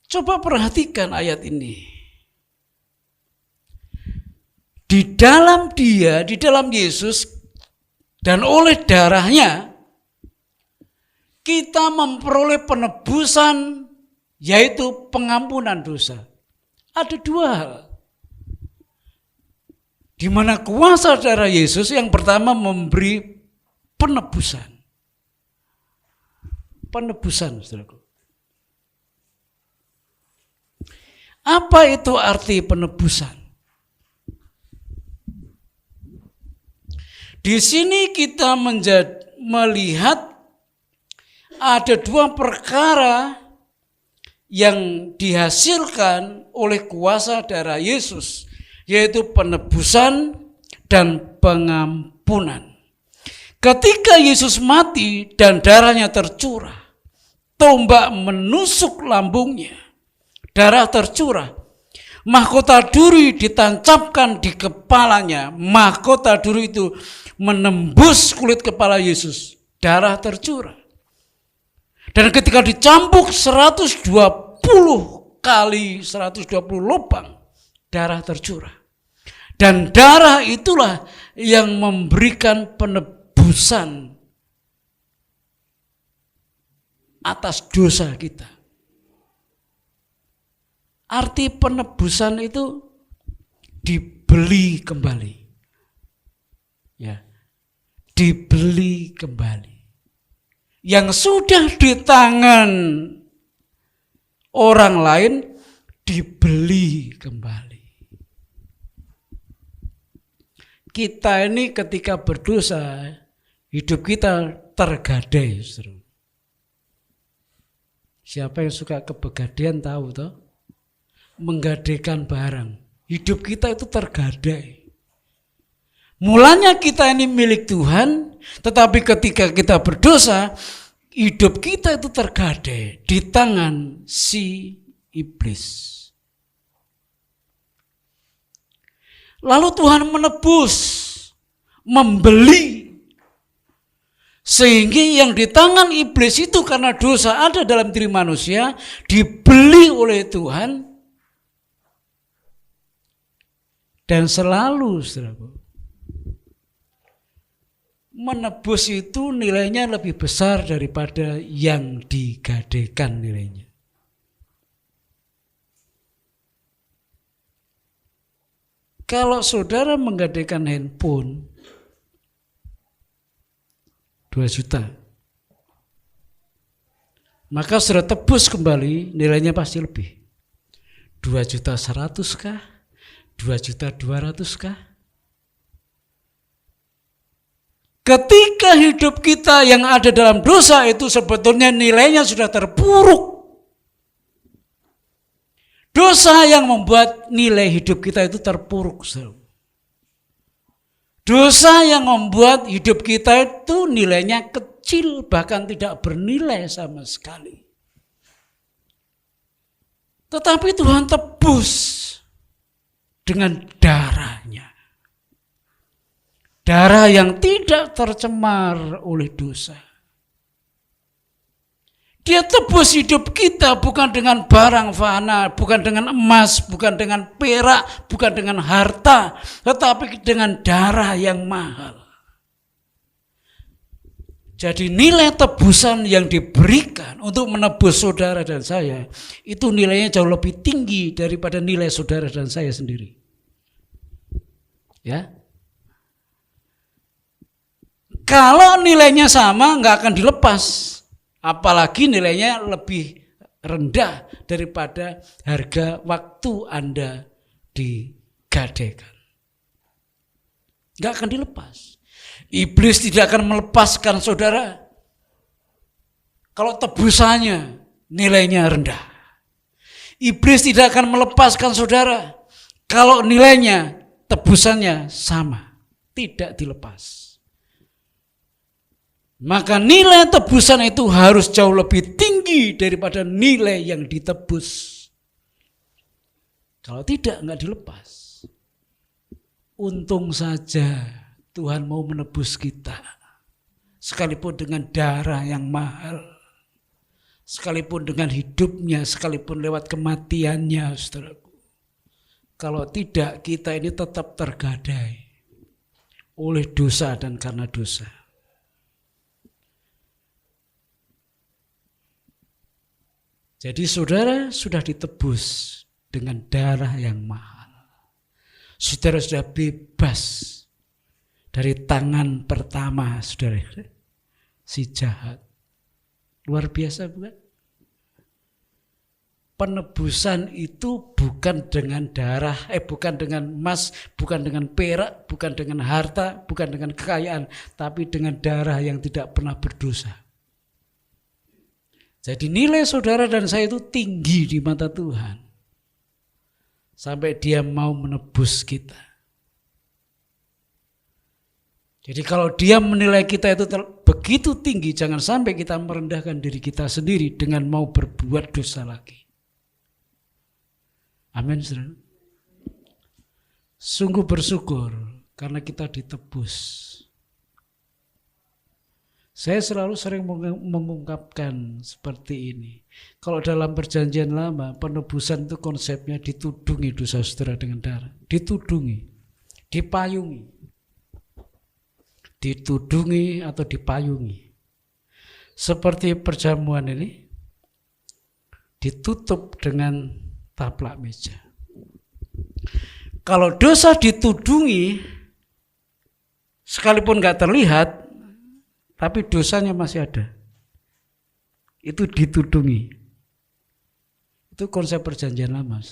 Speaker 6: coba perhatikan ayat ini. Di dalam Dia, di dalam Yesus, dan oleh darahnya, kita memperoleh penebusan, yaitu pengampunan dosa. Ada dua hal. Di mana kuasa darah Yesus yang pertama memberi penebusan. Penebusan, saudaraku. Apa itu arti penebusan? Di sini kita melihat ada dua perkara yang dihasilkan oleh kuasa darah Yesus, yaitu penebusan dan pengampunan. Ketika Yesus mati dan darahnya tercurah, tombak menusuk lambungnya, darah tercurah, mahkota duri ditancapkan di kepalanya, mahkota duri itu menembus kulit kepala Yesus, darah tercurah. Dan ketika dicambuk 120 kali 120 lubang, darah tercurah. Dan darah itulah yang memberikan penebusan atas dosa kita. Arti penebusan itu dibeli kembali. Ya. Dibeli kembali. Yang sudah di tangan orang lain dibeli kembali. Kita ini ketika berdosa, hidup kita tergadai. Siapa yang suka kebegadaian tahu toh? Menggadaikan barang. Hidup kita itu tergadai. Mulanya kita ini milik Tuhan, tetapi ketika kita berdosa, hidup kita itu tergadai di tangan si iblis. Lalu Tuhan menebus, membeli, sehingga yang di tangan iblis itu karena dosa ada dalam diri manusia, dibeli oleh Tuhan. Dan selalu, saudaraku, menebus itu nilainya lebih besar daripada yang digadaikan nilainya. Kalau saudara menggadaikan handphone 2 juta, maka sudah tebus kembali, nilainya pasti lebih. 2.100.000 kah? 2.200.000 kah? Ketika hidup kita yang ada dalam dosa itu sebetulnya nilainya sudah terpuruk. Dosa yang membuat nilai hidup kita itu terpuruk. Dosa yang membuat hidup kita itu nilainya kecil, bahkan tidak bernilai sama sekali. Tetapi Tuhan tebus dengan darahnya. Darah yang tidak tercemar oleh dosa. Dia tebus hidup kita bukan dengan barang fana, bukan dengan emas, bukan dengan perak, bukan dengan harta, tetapi dengan darah yang mahal. Jadi nilai tebusan yang diberikan untuk menebus saudara dan saya, itu nilainya jauh lebih tinggi daripada nilai saudara dan saya sendiri. Ya. Kalau nilainya sama, nggak akan dilepas. Apalagi nilainya lebih rendah daripada harga waktu Anda digadaikan. Nggak akan dilepas. Iblis tidak akan melepaskan saudara kalau tebusannya nilainya rendah. Iblis tidak akan melepaskan saudara kalau nilainya tebusannya sama. Tidak dilepas. Maka nilai tebusan itu harus jauh lebih tinggi daripada nilai yang ditebus. Kalau tidak, enggak dilepas. Untung saja Tuhan mau menebus kita. Sekalipun dengan darah yang mahal. Sekalipun dengan hidupnya, sekalipun lewat kematiannya, saudaraku. Kalau tidak, kita ini tetap tergadai oleh dosa dan karena dosa. Jadi saudara sudah ditebus dengan darah yang mahal. Saudara sudah bebas dari tangan pertama saudara, si jahat. Luar biasa bukan? Penebusan itu bukan dengan darah, bukan dengan emas, bukan dengan perak, bukan dengan harta, bukan dengan kekayaan, tapi dengan darah yang tidak pernah berdosa. Jadi nilai saudara dan saya itu tinggi di mata Tuhan. Sampai dia mau menebus kita. Jadi kalau dia menilai kita itu begitu tinggi, jangan sampai kita merendahkan diri kita sendiri dengan mau berbuat dosa lagi. Amin, saudara. Sungguh bersyukur karena kita ditebus. Saya selalu sering mengungkapkan seperti ini. Kalau dalam perjanjian lama, penebusan itu konsepnya ditudungi dosa saudara dengan darah. Ditudungi, dipayungi. Ditudungi atau dipayungi. Seperti perjamuan ini, ditutup dengan taplak meja. Kalau dosa ditudungi, sekalipun gak terlihat, tapi dosanya masih ada. Itu ditudungi. Itu konsep perjanjian lama.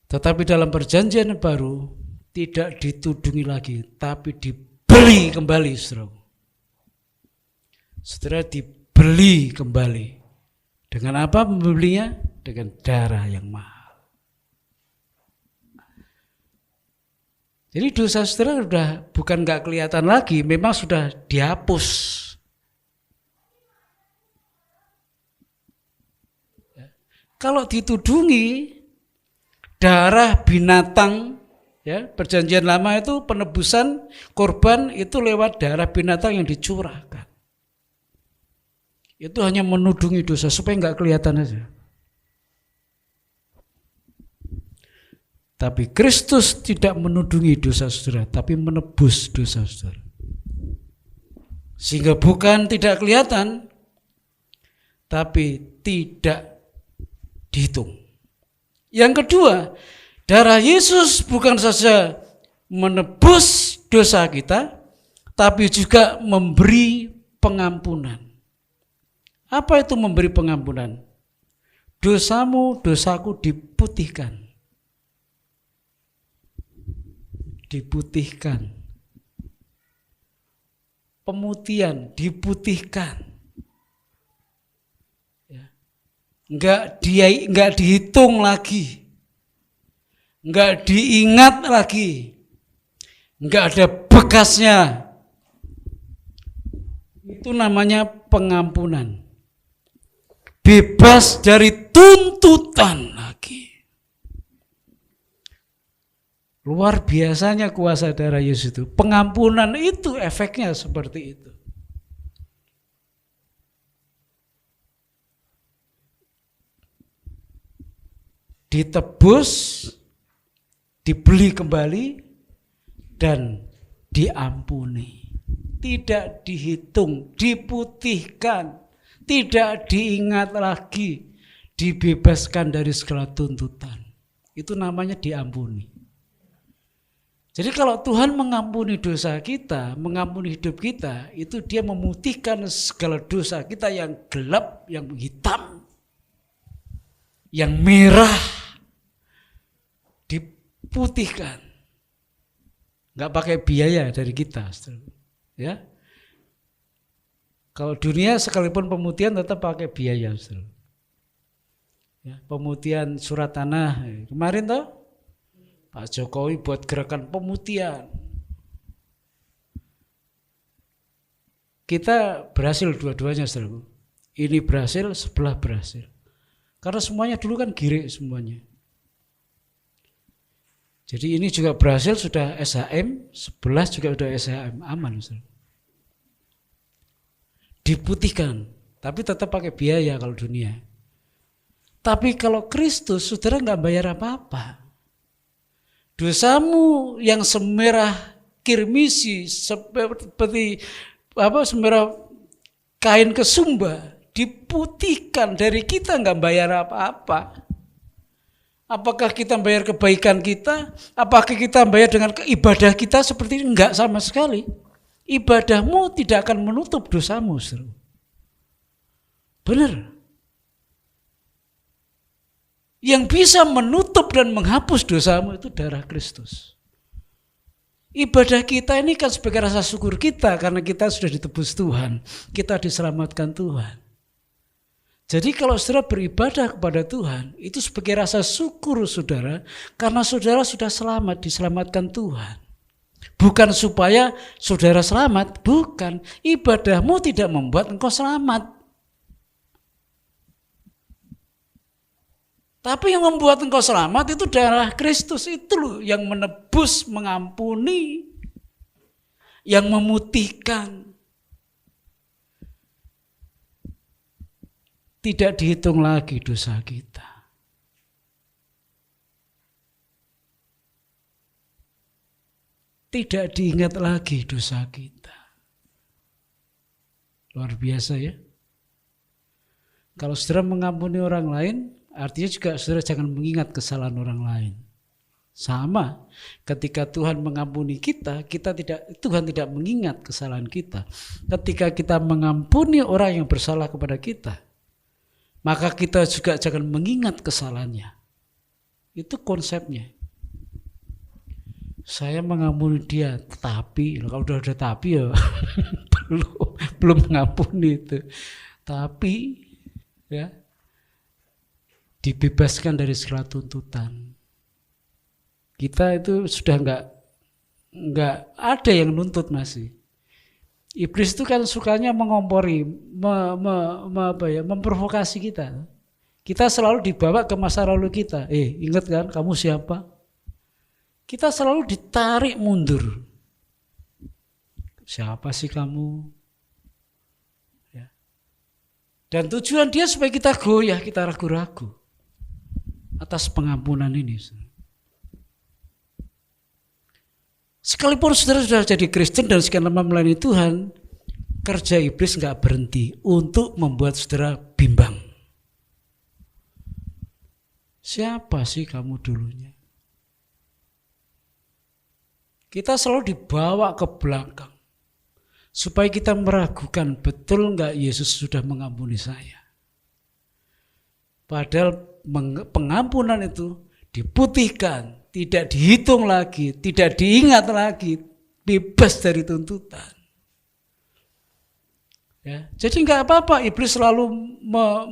Speaker 6: Tetapi dalam perjanjian baru tidak ditudungi lagi, tapi dibeli kembali, saudara. Saudara dibeli kembali. Dengan apa membelinya? Dengan darah yang mahal. Jadi dosa saudara sudah bukan gak kelihatan lagi, memang sudah dihapus. Kalau ditudungi darah binatang, ya, perjanjian lama itu penebusan korban itu lewat darah binatang yang dicurahkan. Itu hanya menudungi dosa supaya gak kelihatan aja. Tapi Kristus tidak menudungi dosa saudara, tapi menebus dosa saudara. Sehingga bukan tidak kelihatan, tapi tidak dihitung. Yang kedua, darah Yesus bukan saja menebus dosa kita, tapi juga memberi pengampunan. Apa itu memberi pengampunan? Dosamu, dosaku diputihkan. Diputihkan. Pemutihan, diputihkan. Ya. Enggak dihitung lagi. Enggak diingat lagi. Enggak ada bekasnya. Itu namanya pengampunan. Bebas dari tuntutan lagi. Luar biasanya kuasa darah Yesus itu. Pengampunan itu efeknya seperti itu. Ditebus, dibeli kembali, dan diampuni. Tidak dihitung, diputihkan, tidak diingat lagi, dibebaskan dari segala tuntutan. Itu namanya diampuni. Jadi kalau Tuhan mengampuni dosa kita, mengampuni hidup kita, itu Dia memutihkan segala dosa kita yang gelap, yang hitam, yang merah, diputihkan. Enggak pakai biaya dari kita. Ya. Kalau dunia sekalipun pemutihan tetap pakai biaya. Ya, pemutihan surat tanah. Kemarin toh Pak Jokowi buat gerakan pemutihan. Kita berhasil dua-duanya, saudara. Ini berhasil, sebelah berhasil. Karena semuanya dulu kan girik semuanya. Jadi ini juga berhasil, sudah SHM, 11 juga sudah SHM, aman. Saudara. Diputihkan, tapi tetap pakai biaya kalau dunia. Tapi kalau Kristus, saudara nggak bayar apa-apa. Dosamu yang semerah kirmisi, seperti semerah kain kesumba, diputihkan dari kita, nggak bayar apa-apa. Apakah kita bayar kebaikan kita? Apakah kita bayar dengan ibadah kita seperti ini? Enggak sama sekali. Ibadahmu tidak akan menutup dosamu. Benar. Yang bisa menutup dan menghapus dosamu itu darah Kristus. Ibadah kita ini kan sebagai rasa syukur kita karena kita sudah ditebus Tuhan. Kita diselamatkan Tuhan. Jadi kalau saudara beribadah kepada Tuhan, itu sebagai rasa syukur saudara, karena saudara sudah selamat, diselamatkan Tuhan. Bukan supaya saudara selamat, bukan. Ibadahmu tidak membuat engkau selamat. Tapi yang membuat engkau selamat itu darah Kristus itu loh, yang menebus, mengampuni, yang memutihkan. Tidak dihitung lagi dosa kita. Tidak diingat lagi dosa kita. Luar biasa ya. Kalau saudara mengampuni orang lain, artinya juga saudara jangan mengingat kesalahan orang lain. Sama, ketika Tuhan mengampuni kita, Tuhan tidak mengingat kesalahan kita. Ketika kita mengampuni orang yang bersalah kepada kita, maka kita juga jangan mengingat kesalahannya. Itu konsepnya. Saya mengampuni dia, tapi kalau udah ada tapi ya belum mengampuni itu. Tapi ya dibebaskan dari segala tuntutan. Kita itu sudah enggak ada yang nuntut masih. Iblis itu kan sukanya mengompori, memprovokasi kita. Kita selalu dibawa ke masa lalu kita. Ingat kan kamu siapa? Kita selalu ditarik mundur. Siapa sih kamu? Ya. Dan tujuan dia supaya kita goyah, kita ragu-ragu atas pengampunan ini. Sekalipun saudara sudah jadi Kristen dan sekian lama melayani Tuhan, kerja iblis enggak berhenti untuk membuat saudara bimbang. Siapa sih kamu dulunya? Kita selalu dibawa ke belakang. supaya kita meragukan betul nggak Yesus sudah mengampuni saya. Padahal pengampunan itu diputihkan, tidak dihitung lagi, tidak diingat lagi, bebas dari tuntutan. Ya, jadi nggak apa-apa iblis selalu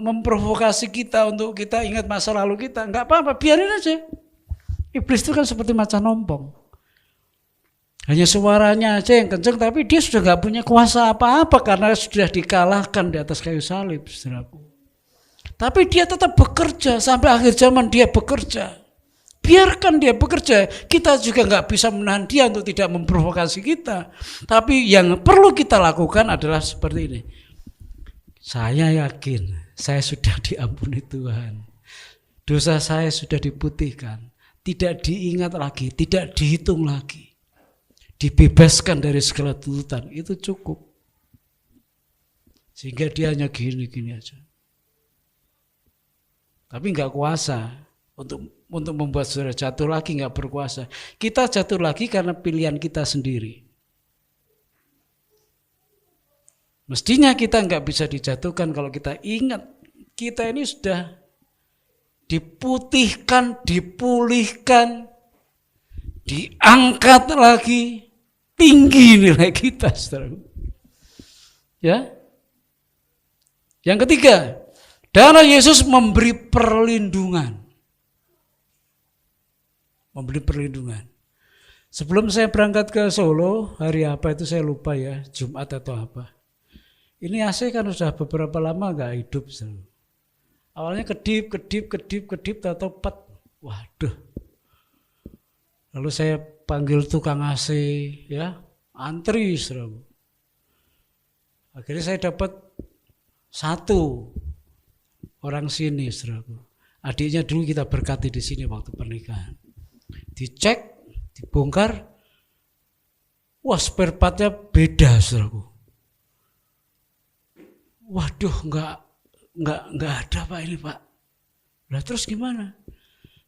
Speaker 6: memprovokasi kita untuk kita ingat masa lalu kita, nggak apa-apa, biarin aja. Iblis itu kan seperti macan ompong. Hanya suaranya aja yang kenceng, tapi dia sudah nggak punya kuasa apa-apa karena sudah dikalahkan di atas kayu salib, saudaraku. Tapi dia tetap bekerja sampai akhir zaman, dia bekerja. Biarkan dia bekerja. Kita juga nggak bisa menahan dia untuk tidak memprovokasi kita. Tapi yang perlu kita lakukan adalah seperti ini. Saya yakin saya sudah diampuni Tuhan. Dosa saya sudah diputihkan. Tidak diingat lagi, tidak dihitung lagi. Dibebaskan dari segala tuntutan, itu cukup. Sehingga dia hanya gini-gini aja. Tapi nggak kuasa untuk membuat saudara jatuh lagi, nggak berkuasa. Kita jatuh lagi karena pilihan kita sendiri. Mestinya kita nggak bisa dijatuhkan kalau kita ingat kita ini sudah diputihkan, dipulihkan, diangkat lagi, tinggi nilai kita, saudara. Ya. Yang ketiga, darah Yesus memberi perlindungan. Memberi perlindungan. Sebelum saya berangkat ke Solo, hari apa itu saya lupa ya, Jumat atau apa. Ini AC kan sudah beberapa lama nggak hidup, saudara. Awalnya kedip, tahu pet. Waduh. Lalu saya panggil tukang AC, ya, antri, saudara. Akhirnya saya dapat satu orang sini, saudara. Adiknya dulu kita berkati di sini waktu pernikahan. Dicek, dibongkar, wah spare partnya beda, saudara. Waduh, nggak ada Pak ini Pak. Lah terus gimana?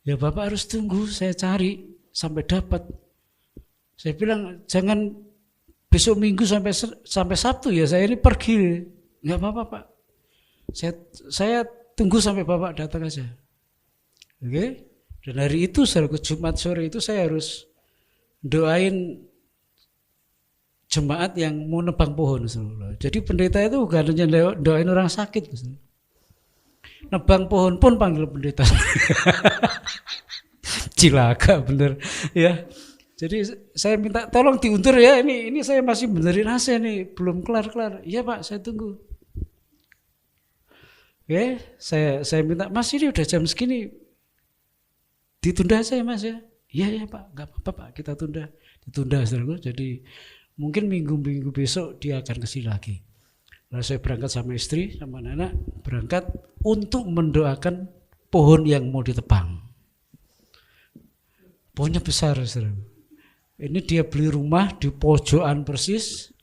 Speaker 6: Ya Bapak harus tunggu, saya cari sampai dapat. Saya bilang jangan besok Minggu sampai Sabtu ya, saya ini pergi. Nggak apa-apa Pak. Saya tunggu sampai Bapak datang aja. Oke? Dan hari itu Jumat sore itu saya harus doain jemaat yang mau nebang pohon. Jadi pendeta itu bukan hanya doain orang sakit. Nebang pohon pun panggil pendeta. Cilaka bener ya. Jadi saya minta tolong diundur ya, ini saya masih benerin AC nih, belum kelar. Iya Pak, saya tunggu. Oke, saya minta Mas ini udah jam segini, ditunda saya Mas ya. Iya Pak, nggak apa-apa Pak, kita ditunda saudara. Jadi mungkin minggu besok dia akan kesini lagi. Lalu saya berangkat sama istri, sama anak, berangkat untuk mendoakan pohon yang mau ditebang. Pohonnya besar, saudara. Ini dia beli rumah di pojokan persis.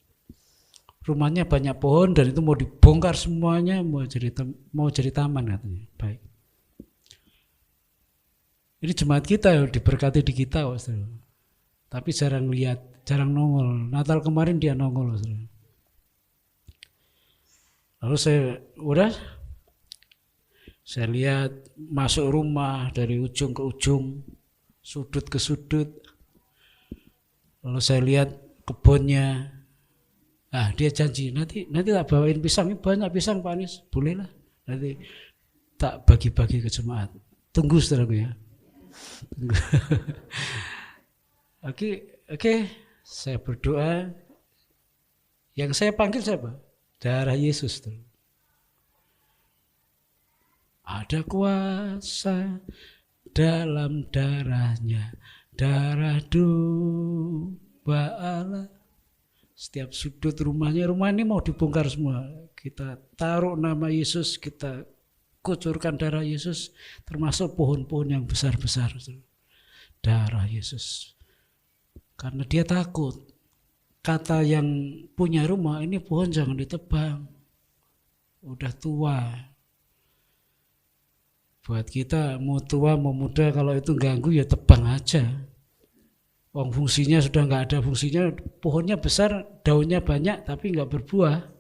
Speaker 6: Rumahnya banyak pohon dan itu mau dibongkar semuanya, mau jadi taman katanya. Baik. Ini jemaat kita diberkati di kita, saudara. Tapi jarang lihat, jarang nongol. Natal kemarin dia nongol, saudara. Lalu saya lihat masuk rumah dari ujung ke ujung, sudut ke sudut. Lalu saya lihat kebunnya. Dia janji nanti tak bawain pisang, ini banyak pisang Pak Anies, bolehlah. Nanti tak bagi-bagi ke jemaat. Tunggu saudaraku ya. Tunggu. Oke, saya berdoa. Yang saya panggil siapa? Darah Yesus tuh. Ada kuasa dalam darahnya, darah domba Allah. Setiap sudut rumah ini mau dibongkar semua. Kita taruh nama Yesus, kita kucurkan darah Yesus, termasuk pohon-pohon yang besar-besar. Darah Yesus. Karena dia takut. Kata yang punya rumah, ini pohon jangan ditebang. Udah tua. Buat kita mau tua mau muda, kalau itu ganggu ya tebang aja. Wong fungsinya sudah nggak ada fungsinya, pohonnya besar, daunnya banyak, tapi nggak berbuah.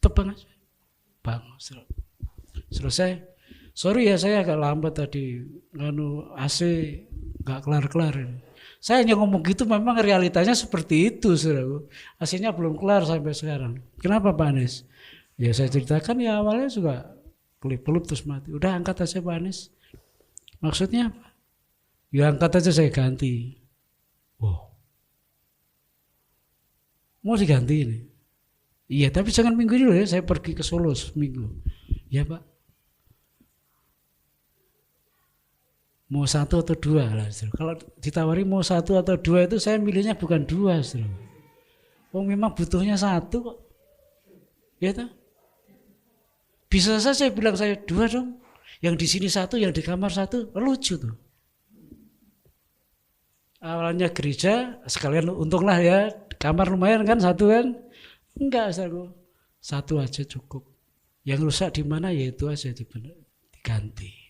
Speaker 6: Tebang aja, bang, selesai. Sorry ya saya agak lambat tadi, AC nggak kelar-kelar. Saya hanya ngomong gitu, memang realitanya seperti itu, saudaraku. AC-nya belum kelar sampai sekarang. Kenapa Pak Anies? Ya saya ceritakan ya awalnya juga kelip-kelip terus mati. Udah angkat aja Pak Anies. Maksudnya apa? Ya angkat aja saya ganti. Wow. Mau diganti ini? Iya tapi jangan minggu ini loh ya, saya pergi ke Solo seminggu. Ya Pak. Mau 1 atau 2 lah. Kalau ditawari mau 1 atau 2 itu saya milihnya bukan 2. Oh memang butuhnya 1 kok. Ya toh? Bisa saja saya bilang saya 2 dong. Yang di sini 1, yang di kamar 1, lucu tuh. Awalnya gereja, sekalian untunglah ya, kamar lumayan kan 1 kan? Enggak, saudaraku. 1 aja cukup. Yang rusak di mana ya itu aja diganti.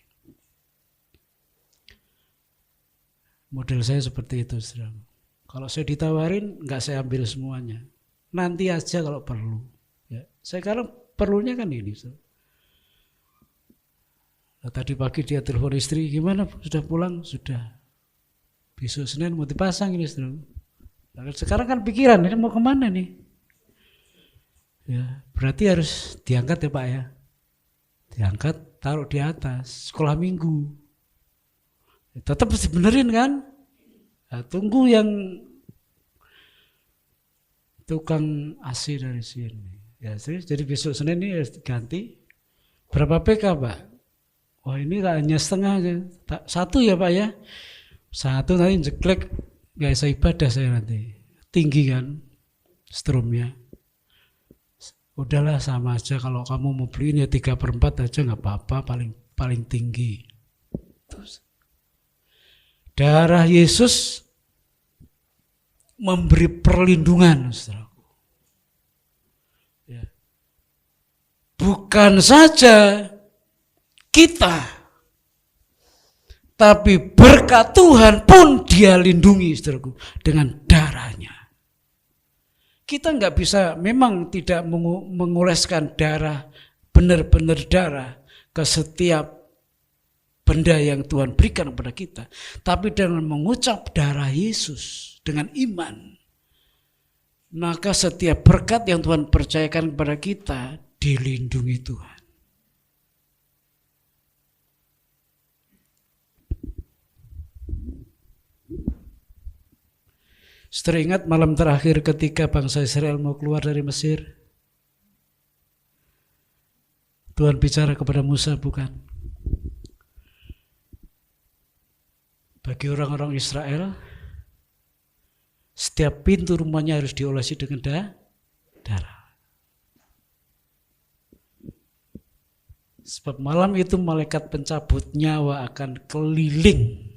Speaker 6: Model saya seperti itu, saudaraku. Kalau saya ditawarin, enggak saya ambil semuanya. Nanti aja kalau perlu. Ya, sekarang perlunya kan ini, saudara. Nah, tadi pagi dia telepon istri, gimana sudah pulang? Sudah. Besok Senin mau dipasang ini, saudara. Nah, sekarang kan pikiran ini mau kemana nih? Ya, berarti harus diangkat ya Pak ya. Diangkat, taruh di atas sekolah minggu. Ya, tetap mesti benerin kan? Nah, tunggu yang tukang AC dari sini. Ya, jadi besok Senin ini harus diganti. Berapa PK Pak? Wah ini hanya setengah aja. 1 ya Pak ya. 1 nanti jeklek biasa ibadah saya nanti. Tinggi kan strumnya. Udahlah sama aja kalau kamu mau beliin ya 3/4 aja nggak apa-apa, paling tinggi. Terus, darah Yesus memberi perlindungan, saudaraku. Ya. Bukan saja kita, tapi berkat Tuhan pun dia lindungi, saudaraku, dengan darahnya. Kita nggak bisa, memang tidak mengoleskan darah, benar-benar darah ke setiap benda yang Tuhan berikan kepada kita. Tapi dengan mengucap darah Yesus, dengan iman, maka setiap berkat yang Tuhan percayakan kepada kita dilindungi Tuhan. Saudara ingat malam terakhir ketika bangsa Israel mau keluar dari Mesir? Tuhan bicara kepada Musa, bukan? Bagi orang-orang Israel, setiap pintu rumahnya harus diolesi dengan darah. Sebab malam itu malaikat pencabut nyawa akan keliling.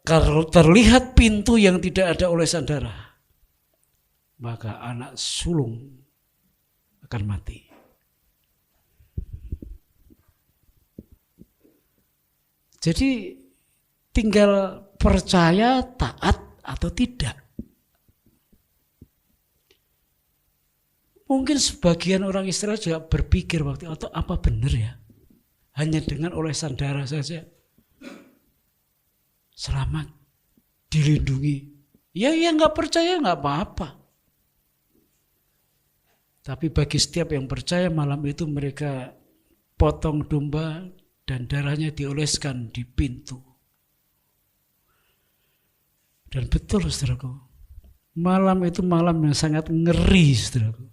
Speaker 6: Kalau terlihat pintu yang tidak ada olesan darah, maka anak sulung akan mati. Jadi tinggal percaya, taat atau tidak. Mungkin sebagian orang Israel juga berpikir waktu itu, atau apa benar ya? Hanya dengan olesan darah saja selamat, dilindungi. Ya nggak percaya nggak apa-apa. Tapi bagi setiap yang percaya malam itu mereka potong domba dan darahnya dioleskan di pintu. Dan betul saudaraku, malam itu malam yang sangat ngeri saudaraku.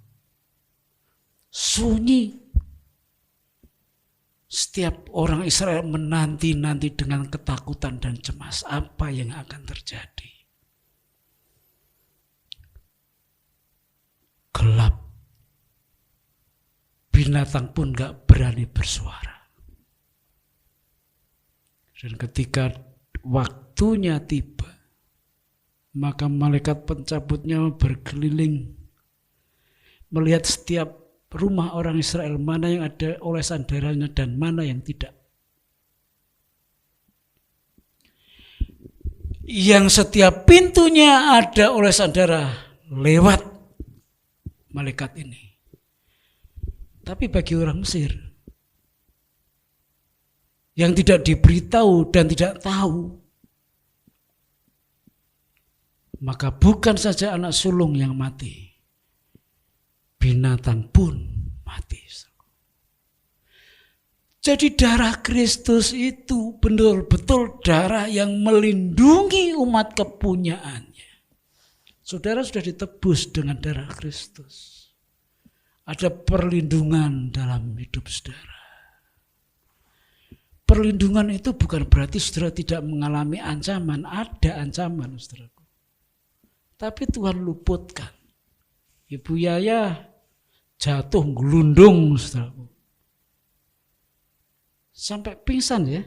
Speaker 6: Sunyi. Setiap orang Israel menanti-nanti dengan ketakutan dan cemas apa yang akan terjadi. Gelap. Binatang pun gak berani bersuara. Dan ketika waktunya tiba, maka malaikat pencabutnya berkeliling melihat setiap rumah orang Israel, mana yang ada olesan darahnya dan mana yang tidak. yang setiap pintunya ada oleh saudara lewat malaikat ini. Tapi bagi orang Mesir yang tidak diberitahu dan tidak tahu, maka bukan saja anak sulung yang mati, binatang pun mati. Jadi darah Kristus itu betul-betul darah yang melindungi umat kepunyaannya. Saudara sudah ditebus dengan darah Kristus. Ada perlindungan dalam hidup saudara. Perlindungan itu bukan berarti saudara tidak mengalami ancaman. Ada ancaman saudaraku. Tapi Tuhan luputkan. Ibu Yaya jatuh gelundung saudaraku. Sampai pingsan ya.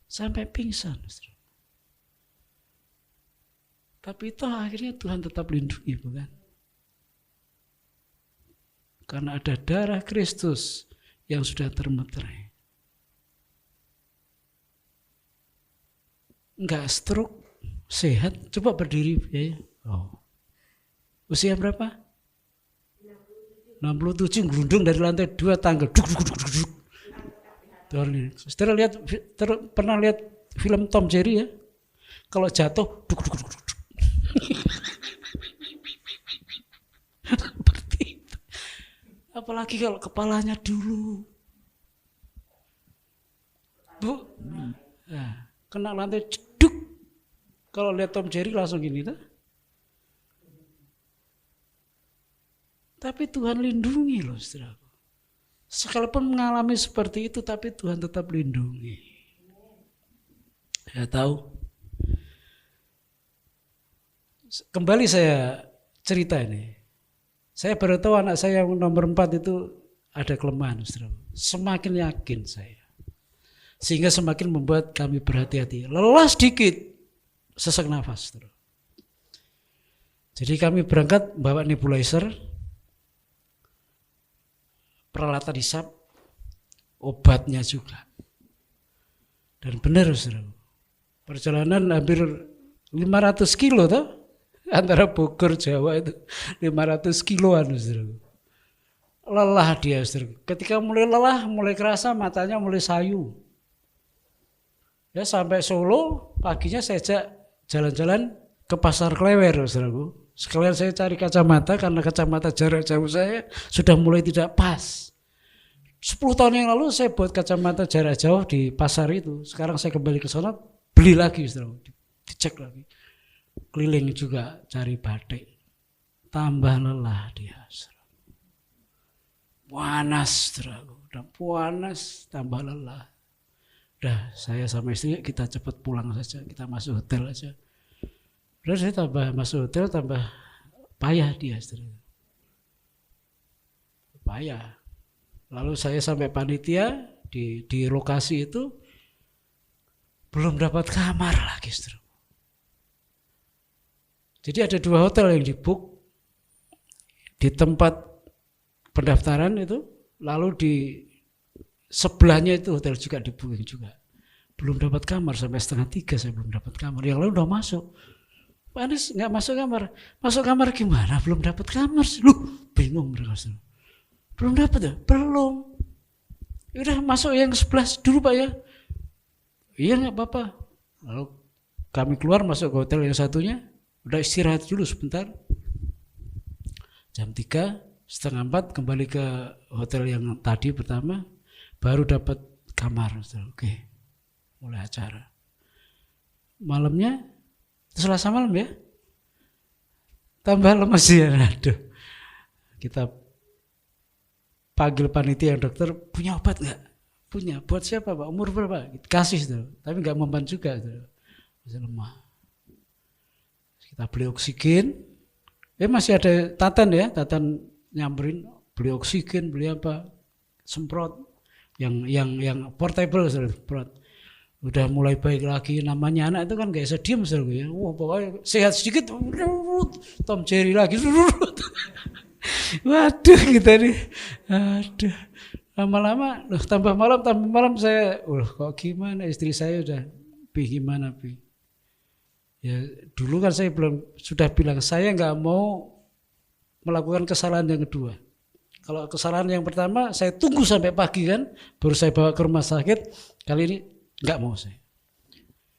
Speaker 6: Sampai pingsan saudara. Tapi itu akhirnya Tuhan tetap lindungi bukan? Karena ada darah Kristus yang sudah termeterai. Enggak stroke, sehat. Coba berdiri ya. Oh. Usia berapa? 67 gelundung dari lantai 2 tangga. Duk. Saudara lihat, pernah lihat film Tom Jerry ya? Kalau jatuh, duk. Seperti itu. Apalagi kalau kepalanya dulu, Bu, nah, kena lantai, duk. Kalau lihat Tom Jerry langsung gini, tak? Tapi Tuhan lindungi loh, saudara. Sekalipun mengalami seperti itu, tapi Tuhan tetap lindungi. Saya tahu. Kembali saya cerita ini. Saya baru tahu anak saya yang nomor 4 itu ada kelemahan. Semakin yakin saya. Sehingga semakin membuat kami berhati-hati. Lelah sedikit, sesak nafas. Jadi kami berangkat bawa nebulizer, peralatan hisap, obatnya juga. Dan benar saudara, perjalanan hampir 500 kilo toh, antara Bogor Jawa itu 500 kiloan saudara. Lelah dia saudara. Ketika mulai lelah, mulai kerasa matanya mulai sayu. Ya sampai Solo, paginya saya ajak jalan-jalan ke Pasar Klewer saudara. Sekalian saya cari kacamata karena kacamata jarak jauh saya sudah mulai tidak pas. 10 tahun yang lalu saya buat kacamata jarak jauh di pasar itu. Sekarang saya kembali ke sana, beli lagi, dicek lagi. Keliling juga cari batik. Tambah lelah dia. Panas, udah panas, tambah lelah. Udah saya sama istri kita cepat pulang saja, kita masuk hotel aja. Udah saya tambah masuk hotel, tambah payah dia. Payah. Lalu saya sampai panitia di lokasi itu belum dapat kamar lagi, saudara. Jadi ada 2 hotel yang dibook di tempat pendaftaran itu, lalu di sebelahnya itu hotel juga di-booking juga. Belum dapat kamar sampai 2:30 saya belum dapat kamar. Yang lain udah masuk. Pak Anies nggak masuk kamar. Masuk kamar gimana? Belum dapat kamar. Loh, bingung mereka. Belum dapat ya? Belum. Udah masuk yang 11 dulu Pak ya. Iya nggak apa-apa. Lalu kami keluar masuk ke hotel yang satunya. Udah istirahat dulu sebentar. Jam 3:30 kembali ke hotel yang tadi pertama. Baru dapat kamar. Oke, mulai acara. Malamnya, Selasa malam ya. Tambah lemas ya. Aduh. Kita panggil panitia yang dokter, punya obat nggak? Punya. Buat siapa Pak? Umur berapa? Kasih tuh. Tapi nggak mempan juga. Masih lemah. Kita beli oksigen. Masih ada Tatan ya. Tatan nyamperin. Beli oksigen, beli apa? Semprot. Yang portable. Semprot. Udah mulai baik lagi. Namanya anak itu kan gak bisa diem. Ya. Wah pokoknya sehat sedikit. Tom Jerry lagi. Waduh kita nih, aduh lama-lama, tambah malam saya, kok gimana istri saya udah, gimana Ya, dulu kan saya sudah bilang saya nggak mau melakukan kesalahan yang kedua. Kalau kesalahan yang pertama saya tunggu sampai pagi kan, baru saya bawa ke rumah sakit. Kali ini nggak mau saya.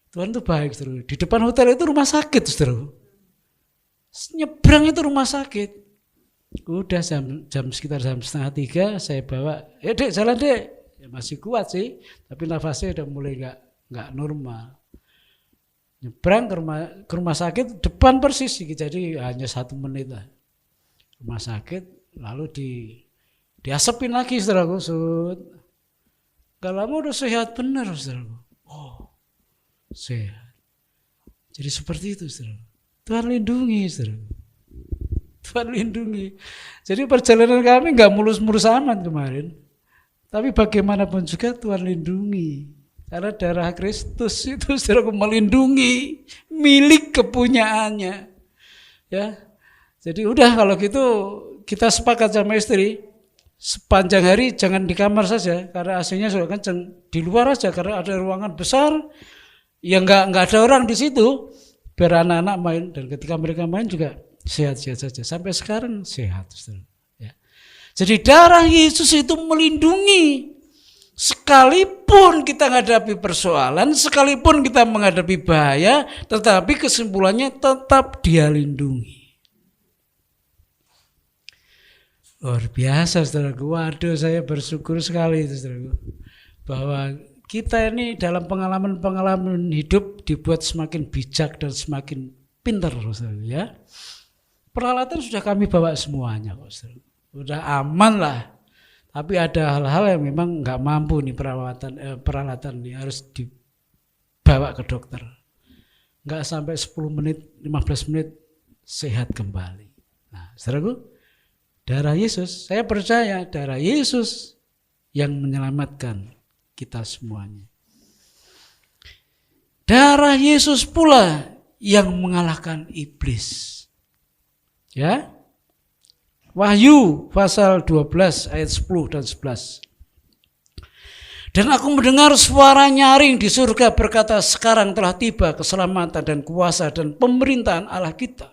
Speaker 6: Tuhan itu baik, saudara. Di depan hotel itu rumah sakit, saudara. Nyebrang itu rumah sakit. Udah jam sekitar jam 2:30 saya bawa. Dek jalan dek. Ya, masih kuat sih, tapi nafasnya udah mulai nggak normal. Nyebrang ke rumah sakit depan persis, jadi hanya 1 menit lah. Rumah sakit, lalu diasepin lagi, saudaraku. Gak lama udah sehat benar, saudaraku. Oh, sehat. Jadi seperti itu, saudaraku. Tuhan lindungi, saudaraku. Tuhan lindungi. Jadi perjalanan kami gak mulus-mulus amat kemarin. Tapi bagaimanapun juga Tuhan lindungi. Karena darah Kristus itu saudaraku melindungi, milik kepunyaannya. Ya. Jadi udah kalau gitu kita sepakat sama istri, sepanjang hari jangan di kamar saja karena AC-nya sudah kenceng, di luar aja karena ada ruangan besar yang nggak ada orang di situ, biar anak-anak main, dan ketika mereka main juga sehat-sehat saja. Sampai sekarang sehat, saudara. Ya. Jadi darah Yesus itu melindungi. Sekalipun kita menghadapi persoalan, sekalipun kita menghadapi bahaya, tetapi kesimpulannya tetap Dia lindungi. Luar biasa, saudaraku. Waduh, saya bersyukur sekali, saudaraku, bahwa kita ini dalam pengalaman-pengalaman hidup dibuat semakin bijak dan semakin pintar, saudaraku, ya. Peralatan sudah kami bawa semuanya, saudaraku. Sudah aman lah. Tapi ada hal-hal yang memang nggak mampu nih, peralatan ini harus dibawa ke dokter. Nggak sampai 10 menit, 15 menit sehat kembali. Nah, saudaraku, darah Yesus, saya percaya darah Yesus yang menyelamatkan kita semuanya. Darah Yesus pula yang mengalahkan iblis. Ya. Wahyu pasal 12 ayat 10 dan 11. Dan aku mendengar suara nyaring di surga berkata, sekarang telah tiba keselamatan dan kuasa dan pemerintahan Allah kita.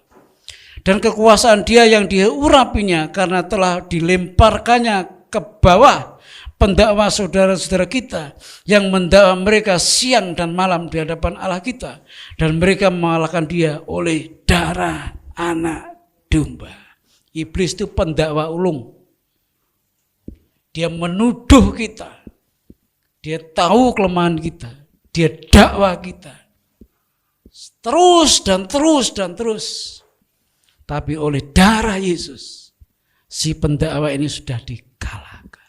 Speaker 6: Dan kekuasaan Dia yang diurapinya, karena telah dilemparkannya ke bawah pendakwa saudara-saudara kita yang mendakwa mereka siang dan malam di hadapan Allah kita. Dan mereka mengalahkan Dia oleh darah anak domba. Iblis itu pendakwa ulung. Dia menuduh kita. Dia tahu kelemahan kita. Dia dakwa kita. Terus dan terus dan terus. Tapi oleh darah Yesus, si pendakwa ini sudah dikalahkan.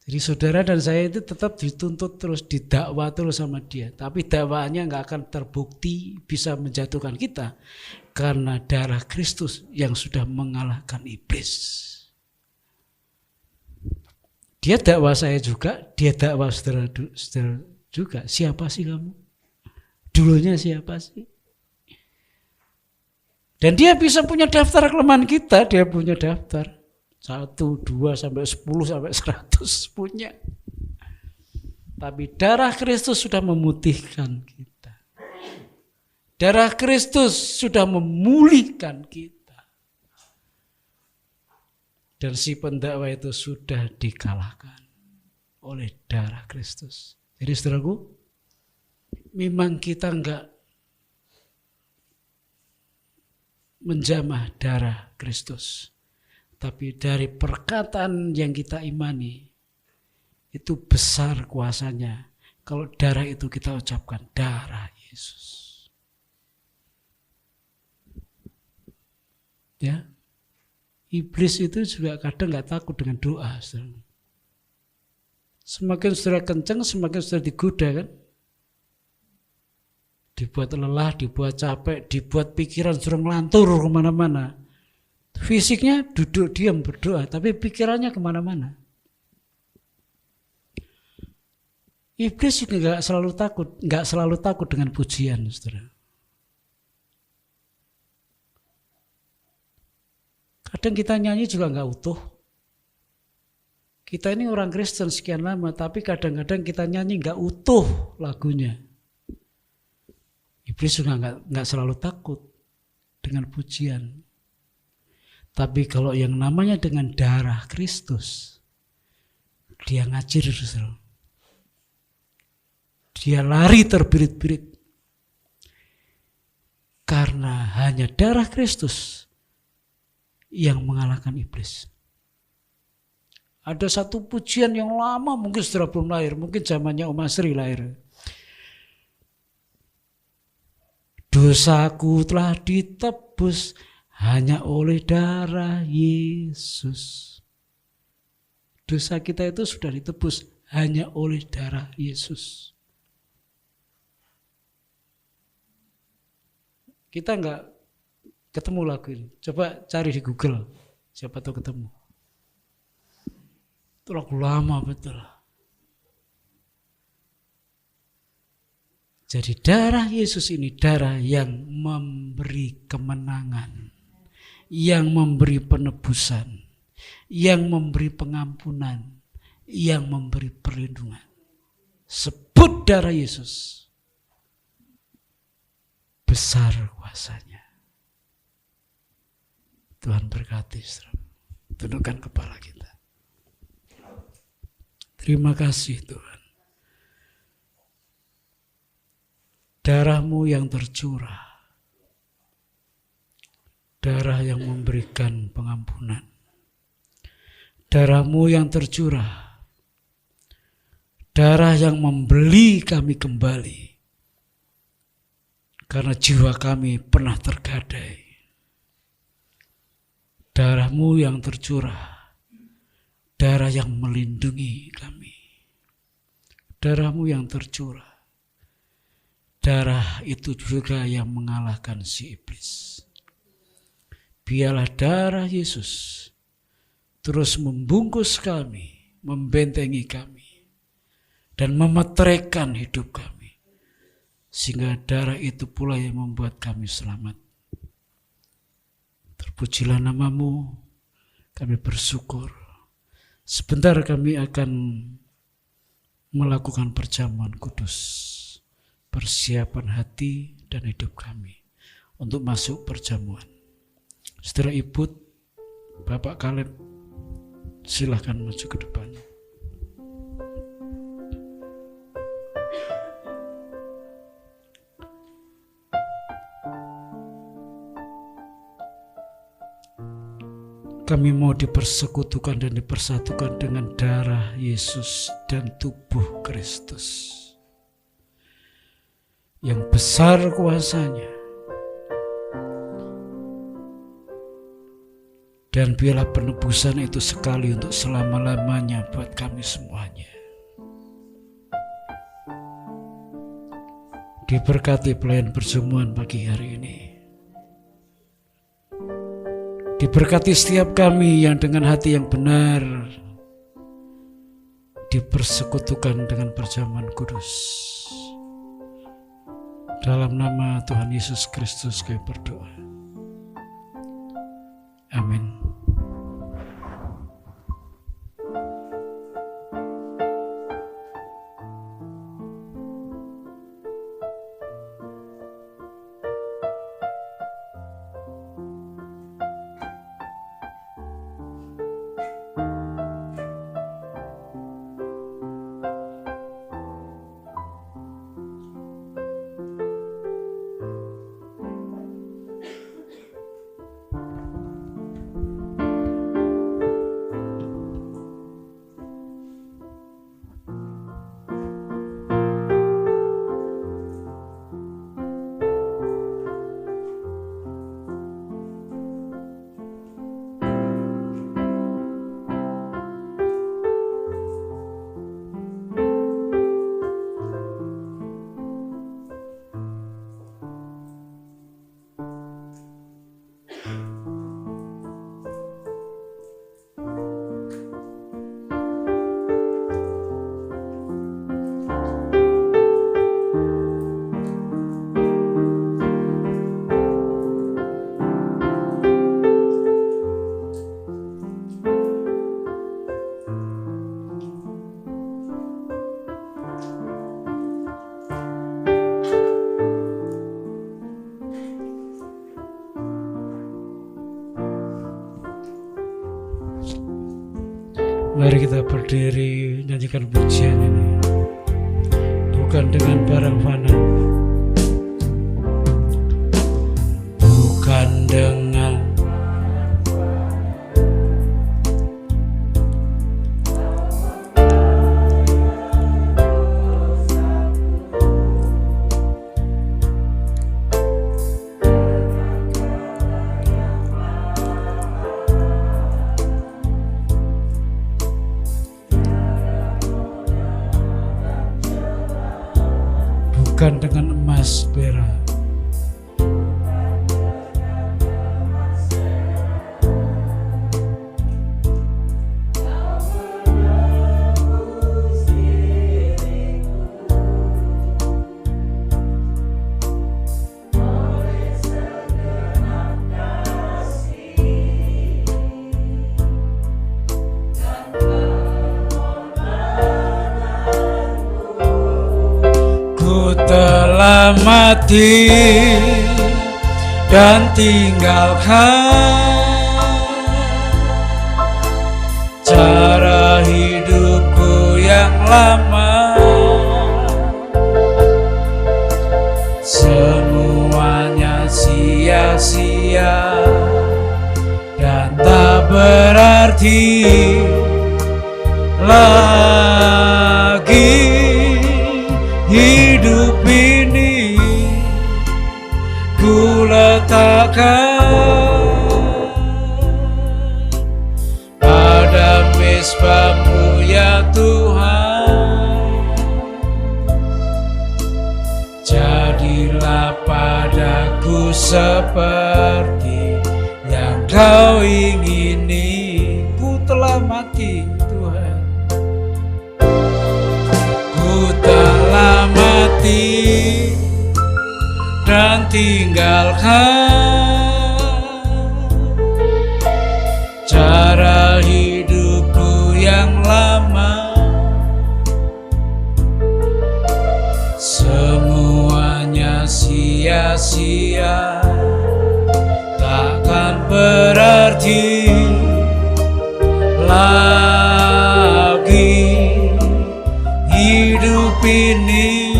Speaker 6: Jadi saudara dan saya itu tetap dituntut terus, didakwa terus sama Dia. Tapi dakwaannya nggak akan terbukti bisa menjatuhkan kita. Karena darah Kristus yang sudah mengalahkan iblis. Dia dakwa saya juga, Dia dakwa saudara juga. Siapa sih kamu? Dulunya siapa sih? Dan Dia bisa punya daftar kelemahan kita, Dia punya daftar. 1, 2, sampai 10, sampai 100 punya. Tapi darah Kristus sudah memutihkan kita. Darah Kristus sudah memulihkan kita. Dan si pendakwa itu sudah dikalahkan oleh darah Kristus. Jadi saudaraku, memang kita enggak menjamah darah Kristus. Tapi dari perkataan yang kita imani, itu besar kuasanya. Kalau darah itu kita ucapkan, darah Yesus. Ya, iblis itu juga kadang nggak takut dengan doa. Saudara. Semakin saudara kencang, semakin saudara digoda kan. Dibuat lelah, dibuat capek, dibuat pikiran saudara ngelantur kemana-mana. Fisiknya duduk diam berdoa, tapi pikirannya kemana-mana. Iblis juga nggak selalu takut dengan pujian, saudara. Kadang kita nyanyi juga nggak utuh. Kita ini orang Kristen sekian lama, tapi kadang-kadang kita nyanyi nggak utuh lagunya. Iblis juga nggak selalu takut dengan pujian. Tapi kalau yang namanya dengan darah Kristus, dia ngacir, saudara. Dia lari terbirit-birit. Karena hanya darah Kristus yang mengalahkan iblis. Ada satu pujian yang lama, mungkin setelah belum lahir, mungkin zamannya Om Asri lahir. Dosaku telah ditebus hanya oleh darah Yesus. Dosa kita itu sudah ditebus hanya oleh darah Yesus. Kita enggak ketemu lagu ini. Coba cari di Google, siapa tahu ketemu. Itu lagu lama betul. Jadi darah Yesus ini darah yang memberi kemenangan, yang memberi penebusan, yang memberi pengampunan, yang memberi perlindungan. Sebut darah Yesus. Besar kuasanya. Tuhan berkati, tundukkan kepala kita. Terima kasih Tuhan. Darah-Mu yang tercurah. Darah yang memberikan pengampunan. Darah-Mu yang tercurah. Darah yang membeli kami kembali. Karena jiwa kami pernah tergadai. Darah-Mu yang tercurah. Darah yang melindungi kami. Darah-Mu yang tercurah. Darah itu juga yang mengalahkan si iblis. Biarlah darah Yesus terus membungkus kami, membentengi kami, dan memeteraikan hidup kami. Sehingga darah itu pula yang membuat kami selamat. Terpujilah nama-Mu, kami bersyukur. Sebentar kami akan melakukan perjamuan kudus. Persiapan hati dan hidup kami untuk masuk perjamuan. Saudara Ibu, Bapak Kaleb, silahkan maju ke depan. Kami mau dipersekutukan dan dipersatukan dengan darah Yesus dan tubuh Kristus yang besar kuasanya. Dan biarlah penebusan itu sekali untuk selama-lamanya buat kami semuanya. Diberkati pelayan perjamuan pagi hari ini. Diberkati setiap kami yang dengan hati yang benar dipersekutukan dengan perjamuan kudus. Dalam nama Tuhan Yesus Kristus kami berdoa. Amin. Mari kita berdiri nyanyikan pujian ini. Bukan dengan barang fana, bukan dengan bukan dengan emas perak, telah mati dan tinggalkan cara hidupku yang lama. Semuanya sia-sia dan tak berarti lagi. Hidup ini ku letakkan pada mezbah-Mu ya Tuhan. Jadilah padaku seperti yang Kau ingini. Ku telah mati Tuhan, telah mati dan tinggalkan cara hidupku yang lama. Semuanya sia-sia, takkan berarti lagi. Hidup ini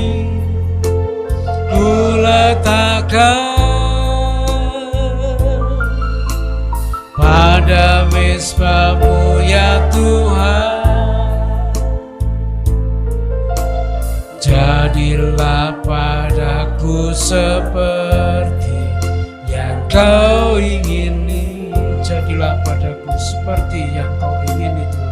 Speaker 6: ku letakkan pada mezbah-Mu ya Tuhan. Jadilah padaku seperti yang Kau ingini. Jadilah padaku seperti yang Kau ingini Tuhan.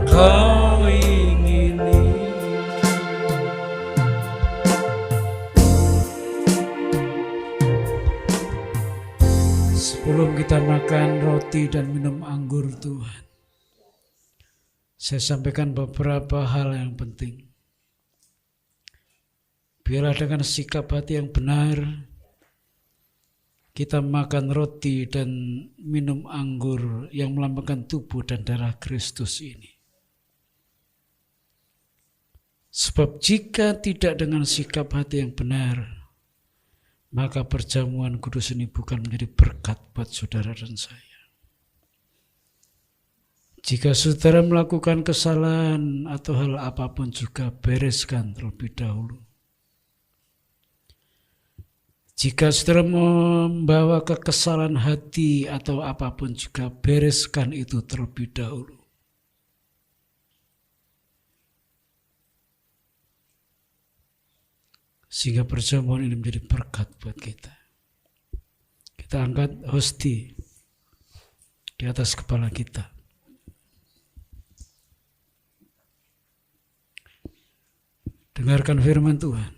Speaker 6: Kau ingini. Sebelum kita makan roti dan minum anggur Tuhan, saya sampaikan beberapa hal yang penting. Biarlah dengan sikap hati yang benar kita makan roti dan minum anggur yang melambangkan tubuh dan darah Kristus ini. Sebab jika tidak dengan sikap hati yang benar, maka perjamuan kudus ini bukan menjadi berkat buat saudara dan saya. Jika saudara melakukan kesalahan atau hal apapun juga bereskan terlebih dahulu. Jika saudara membawa kekesalan hati atau apapun juga bereskan itu terlebih dahulu. Sehingga perjamuan ini menjadi berkat buat kita. Kita angkat hosti di atas kepala kita. Dengarkan firman Tuhan.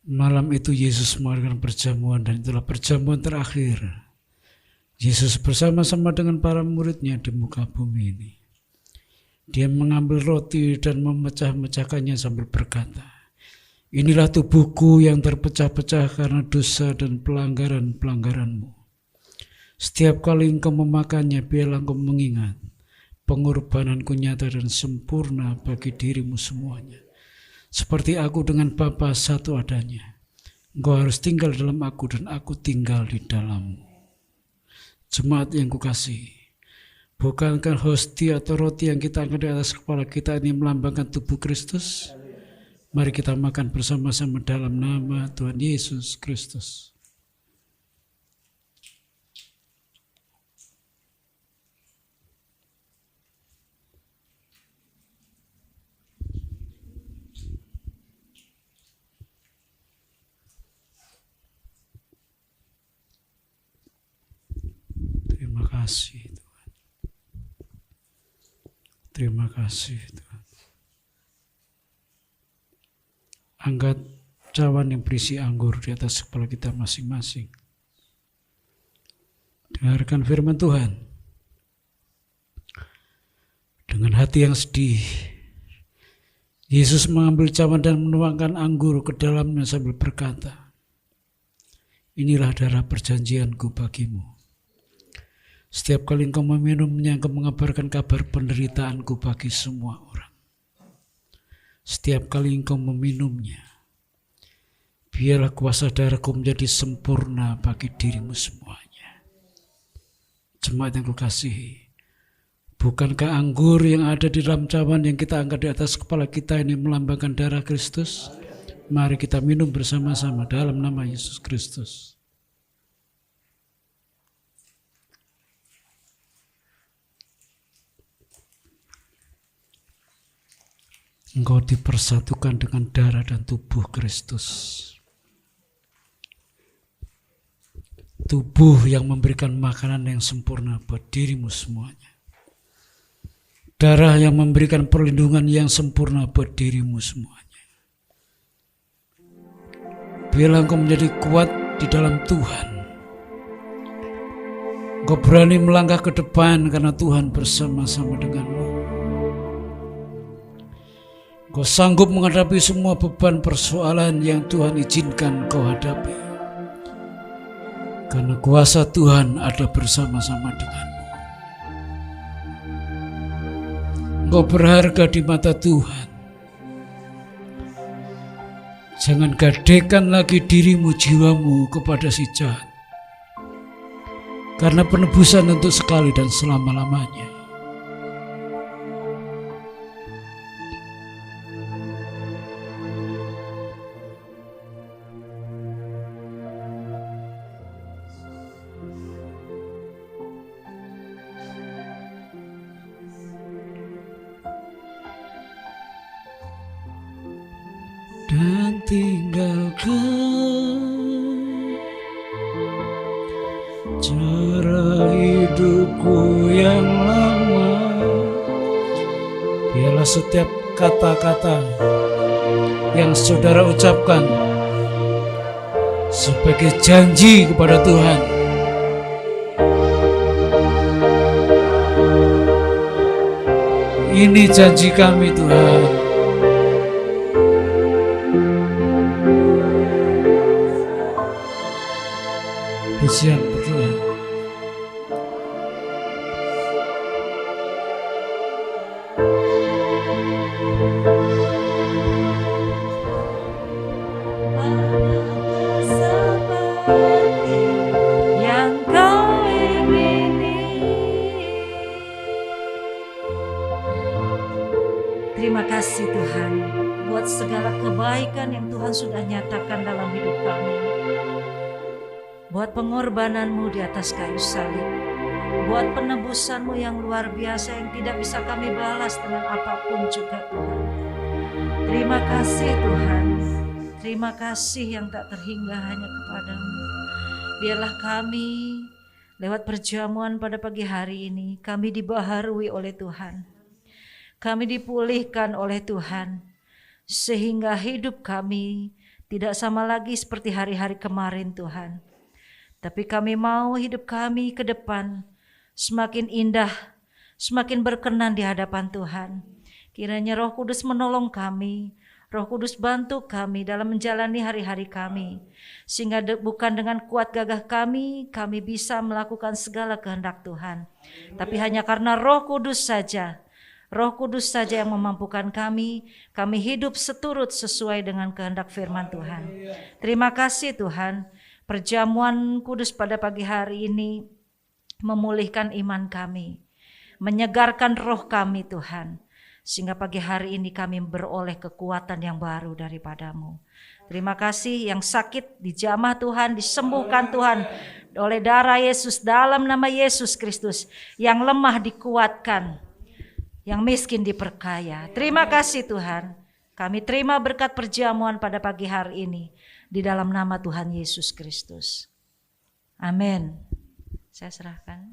Speaker 6: Malam itu Yesus mengadakan perjamuan dan itulah perjamuan terakhir. Yesus bersama-sama dengan para muridnya di muka bumi ini. Dia mengambil roti dan memecah-mecahkannya sambil berkata, inilah tubuhku yang terpecah-pecah karena dosa dan pelanggaran-pelanggaranmu. Setiap kali engkau memakannya, biarlah engkau mengingat pengorbananku nyata dan sempurna bagi dirimu semuanya. Seperti aku dengan Bapa satu adanya, Engkau harus tinggal dalam aku dan aku tinggal di dalammu. Jemaat yang kukasihi, bukankah hostia atau roti yang kita angkat di atas kepala kita ini melambangkan tubuh Kristus? Mari kita makan bersama-sama dalam nama Tuhan Yesus Kristus. Terima kasih Tuhan. Terima kasih Tuhan. Angkat cawan yang berisi anggur di atas kepala kita masing-masing. Dengarkan firman Tuhan. Dengan hati yang sedih, Yesus mengambil cawan dan menuangkan anggur ke dalamnya sambil berkata, "Inilah darah perjanjianku bagimu. Setiap kali engkau meminumnya, engkau mengabarkan kabar penderitaanku bagi semua orang. Setiap kali engkau meminumnya, biarlah kuasa darahku menjadi sempurna bagi dirimu semuanya." Jemaat yang kukasihi, bukankah anggur yang ada di dalam cawan yang kita angkat di atas kepala kita ini melambangkan darah Kristus? Mari kita minum bersama-sama dalam nama Yesus Kristus. Engkau dipersatukan dengan darah dan tubuh Kristus. Tubuh yang memberikan makanan yang sempurna buat dirimu semuanya. Darah yang memberikan perlindungan yang sempurna buat dirimu semuanya. Biarlah engkau menjadi kuat di dalam Tuhan. Engkau berani melangkah ke depan karena Tuhan bersama-sama denganmu. Kau sanggup menghadapi semua beban persoalan yang Tuhan izinkan kau hadapi. Karena kuasa Tuhan ada bersama-sama denganmu. Kau berharga di mata Tuhan. Jangan gadekan lagi dirimu, jiwamu kepada si jahat. Karena penebusan untuk sekali dan selama-lamanya. Dan tinggalkan cara hidupku yang lama. Biarlah setiap kata-kata yang saudara ucapkan sebagai janji kepada Tuhan, ini janji kami Tuhan. Pujian berdoa.
Speaker 1: Seperti yang kau ingini. Terima kasih Tuhan buat segala kebaikan yang Tuhan sudah nyatakan dalam hidup kami. Buat pengorbananmu di atas kayu salib, buat penebusanmu yang luar biasa yang tidak bisa kami balas dengan apapun juga Tuhan. Terima kasih Tuhan, terima kasih yang tak terhingga hanya kepadamu. Biarlah kami lewat perjamuan pada pagi hari ini, kami dibaharui oleh Tuhan. Kami dipulihkan oleh Tuhan, sehingga hidup kami tidak sama lagi seperti hari-hari kemarin Tuhan. Tapi kami mau hidup kami ke depan semakin indah, semakin berkenan di hadapan Tuhan. Kiranya Roh Kudus menolong kami, Roh Kudus bantu kami dalam menjalani hari-hari kami. Sehingga bukan dengan kuat gagah kami bisa melakukan segala kehendak Tuhan. Tapi hanya karena Roh Kudus saja, Roh Kudus saja yang memampukan kami hidup seturut sesuai dengan kehendak firman Tuhan. Terima kasih Tuhan, perjamuan kudus pada pagi hari ini memulihkan iman kami, menyegarkan roh kami Tuhan, sehingga pagi hari ini kami beroleh kekuatan yang baru daripadamu. Terima kasih, yang sakit dijamah Tuhan, disembuhkan Tuhan oleh darah Yesus, dalam nama Yesus Kristus. Yang lemah dikuatkan, yang miskin diperkaya. Terima kasih Tuhan, kami terima berkat perjamuan pada pagi hari ini di dalam nama Tuhan Yesus Kristus. Amin. Saya serahkan.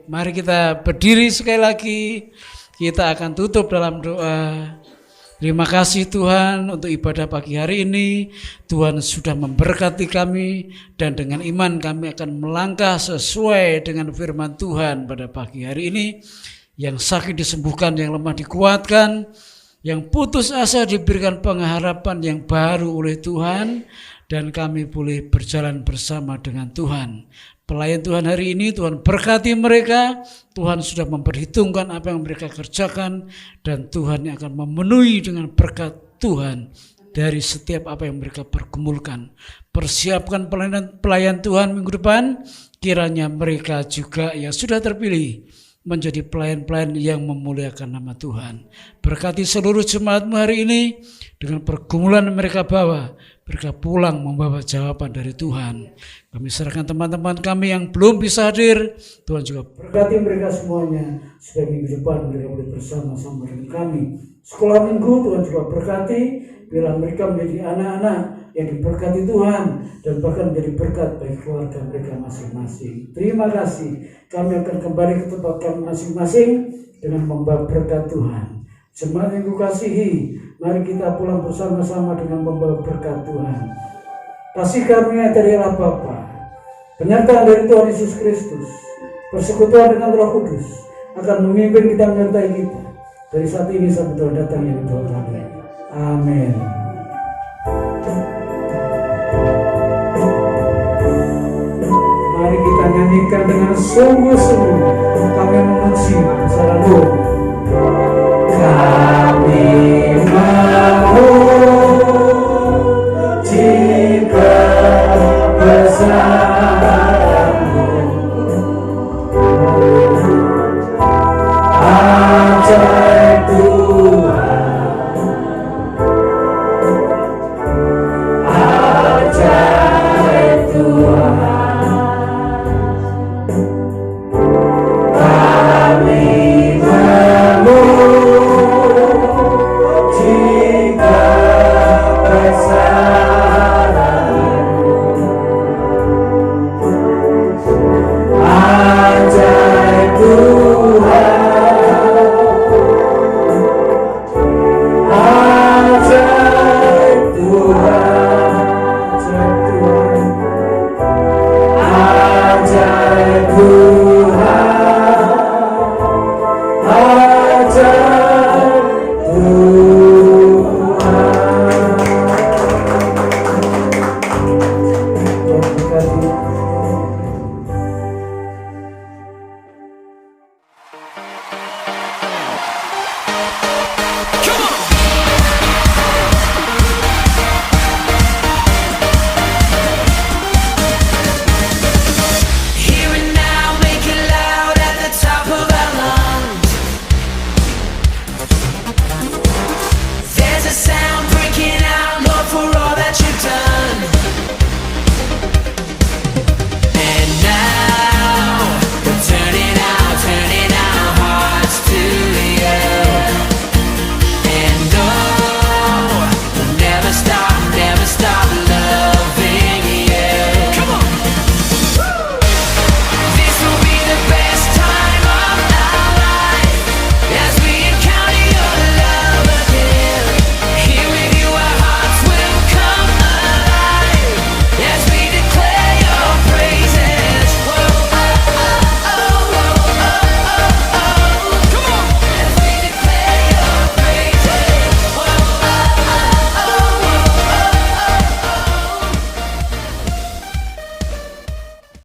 Speaker 6: Mari kita berdiri sekali lagi. Kita akan tutup dalam doa. Terima kasih Tuhan untuk ibadah pagi hari ini. Tuhan sudah memberkati kami dan dengan iman kami akan melangkah sesuai dengan firman Tuhan pada pagi hari ini. Yang sakit disembuhkan, yang lemah dikuatkan, yang putus asa diberikan pengharapan yang baru oleh Tuhan, dan kami boleh berjalan bersama dengan Tuhan. Pelayan Tuhan hari ini, Tuhan berkati mereka. Tuhan sudah memperhitungkan apa yang mereka kerjakan, dan Tuhan yang akan memenuhi dengan berkat Tuhan dari setiap apa yang mereka pergumulkan. Persiapkan pelayan Tuhan minggu depan, kiranya mereka juga yang sudah terpilih menjadi pelayan-pelayan yang memuliakan nama Tuhan. Berkati seluruh jemaatmu hari ini, dengan pergumulan mereka bawa, mereka pulang membawa jawaban dari Tuhan. Kami serahkan teman-teman kami yang belum bisa hadir, Tuhan juga
Speaker 5: berkati mereka semuanya, supaya minggu depan mereka boleh bersama-sama dengan kami. Sekolah minggu Tuhan juga berkati, bila mereka menjadi anak-anak yang diberkati Tuhan, dan bahkan menjadi berkat bagi keluarga mereka masing-masing. Terima kasih, kami akan kembali ke tempat kami masing-masing dengan membawa berkat Tuhan. Jemaat yang kukasihi, mari kita pulang bersama-sama dengan membawa berkat Tuhan. Kasih karunia dari Allah Bapa, penyertaan dari Tuhan Yesus Kristus, persekutuan dengan Roh Kudus akan memimpin kita, menyertai kita dari saat ini sampai Tuhan datang yang kedua kali. Amin. Mari kita nyanyikan dengan sungguh-sungguh, kami memuji, selalu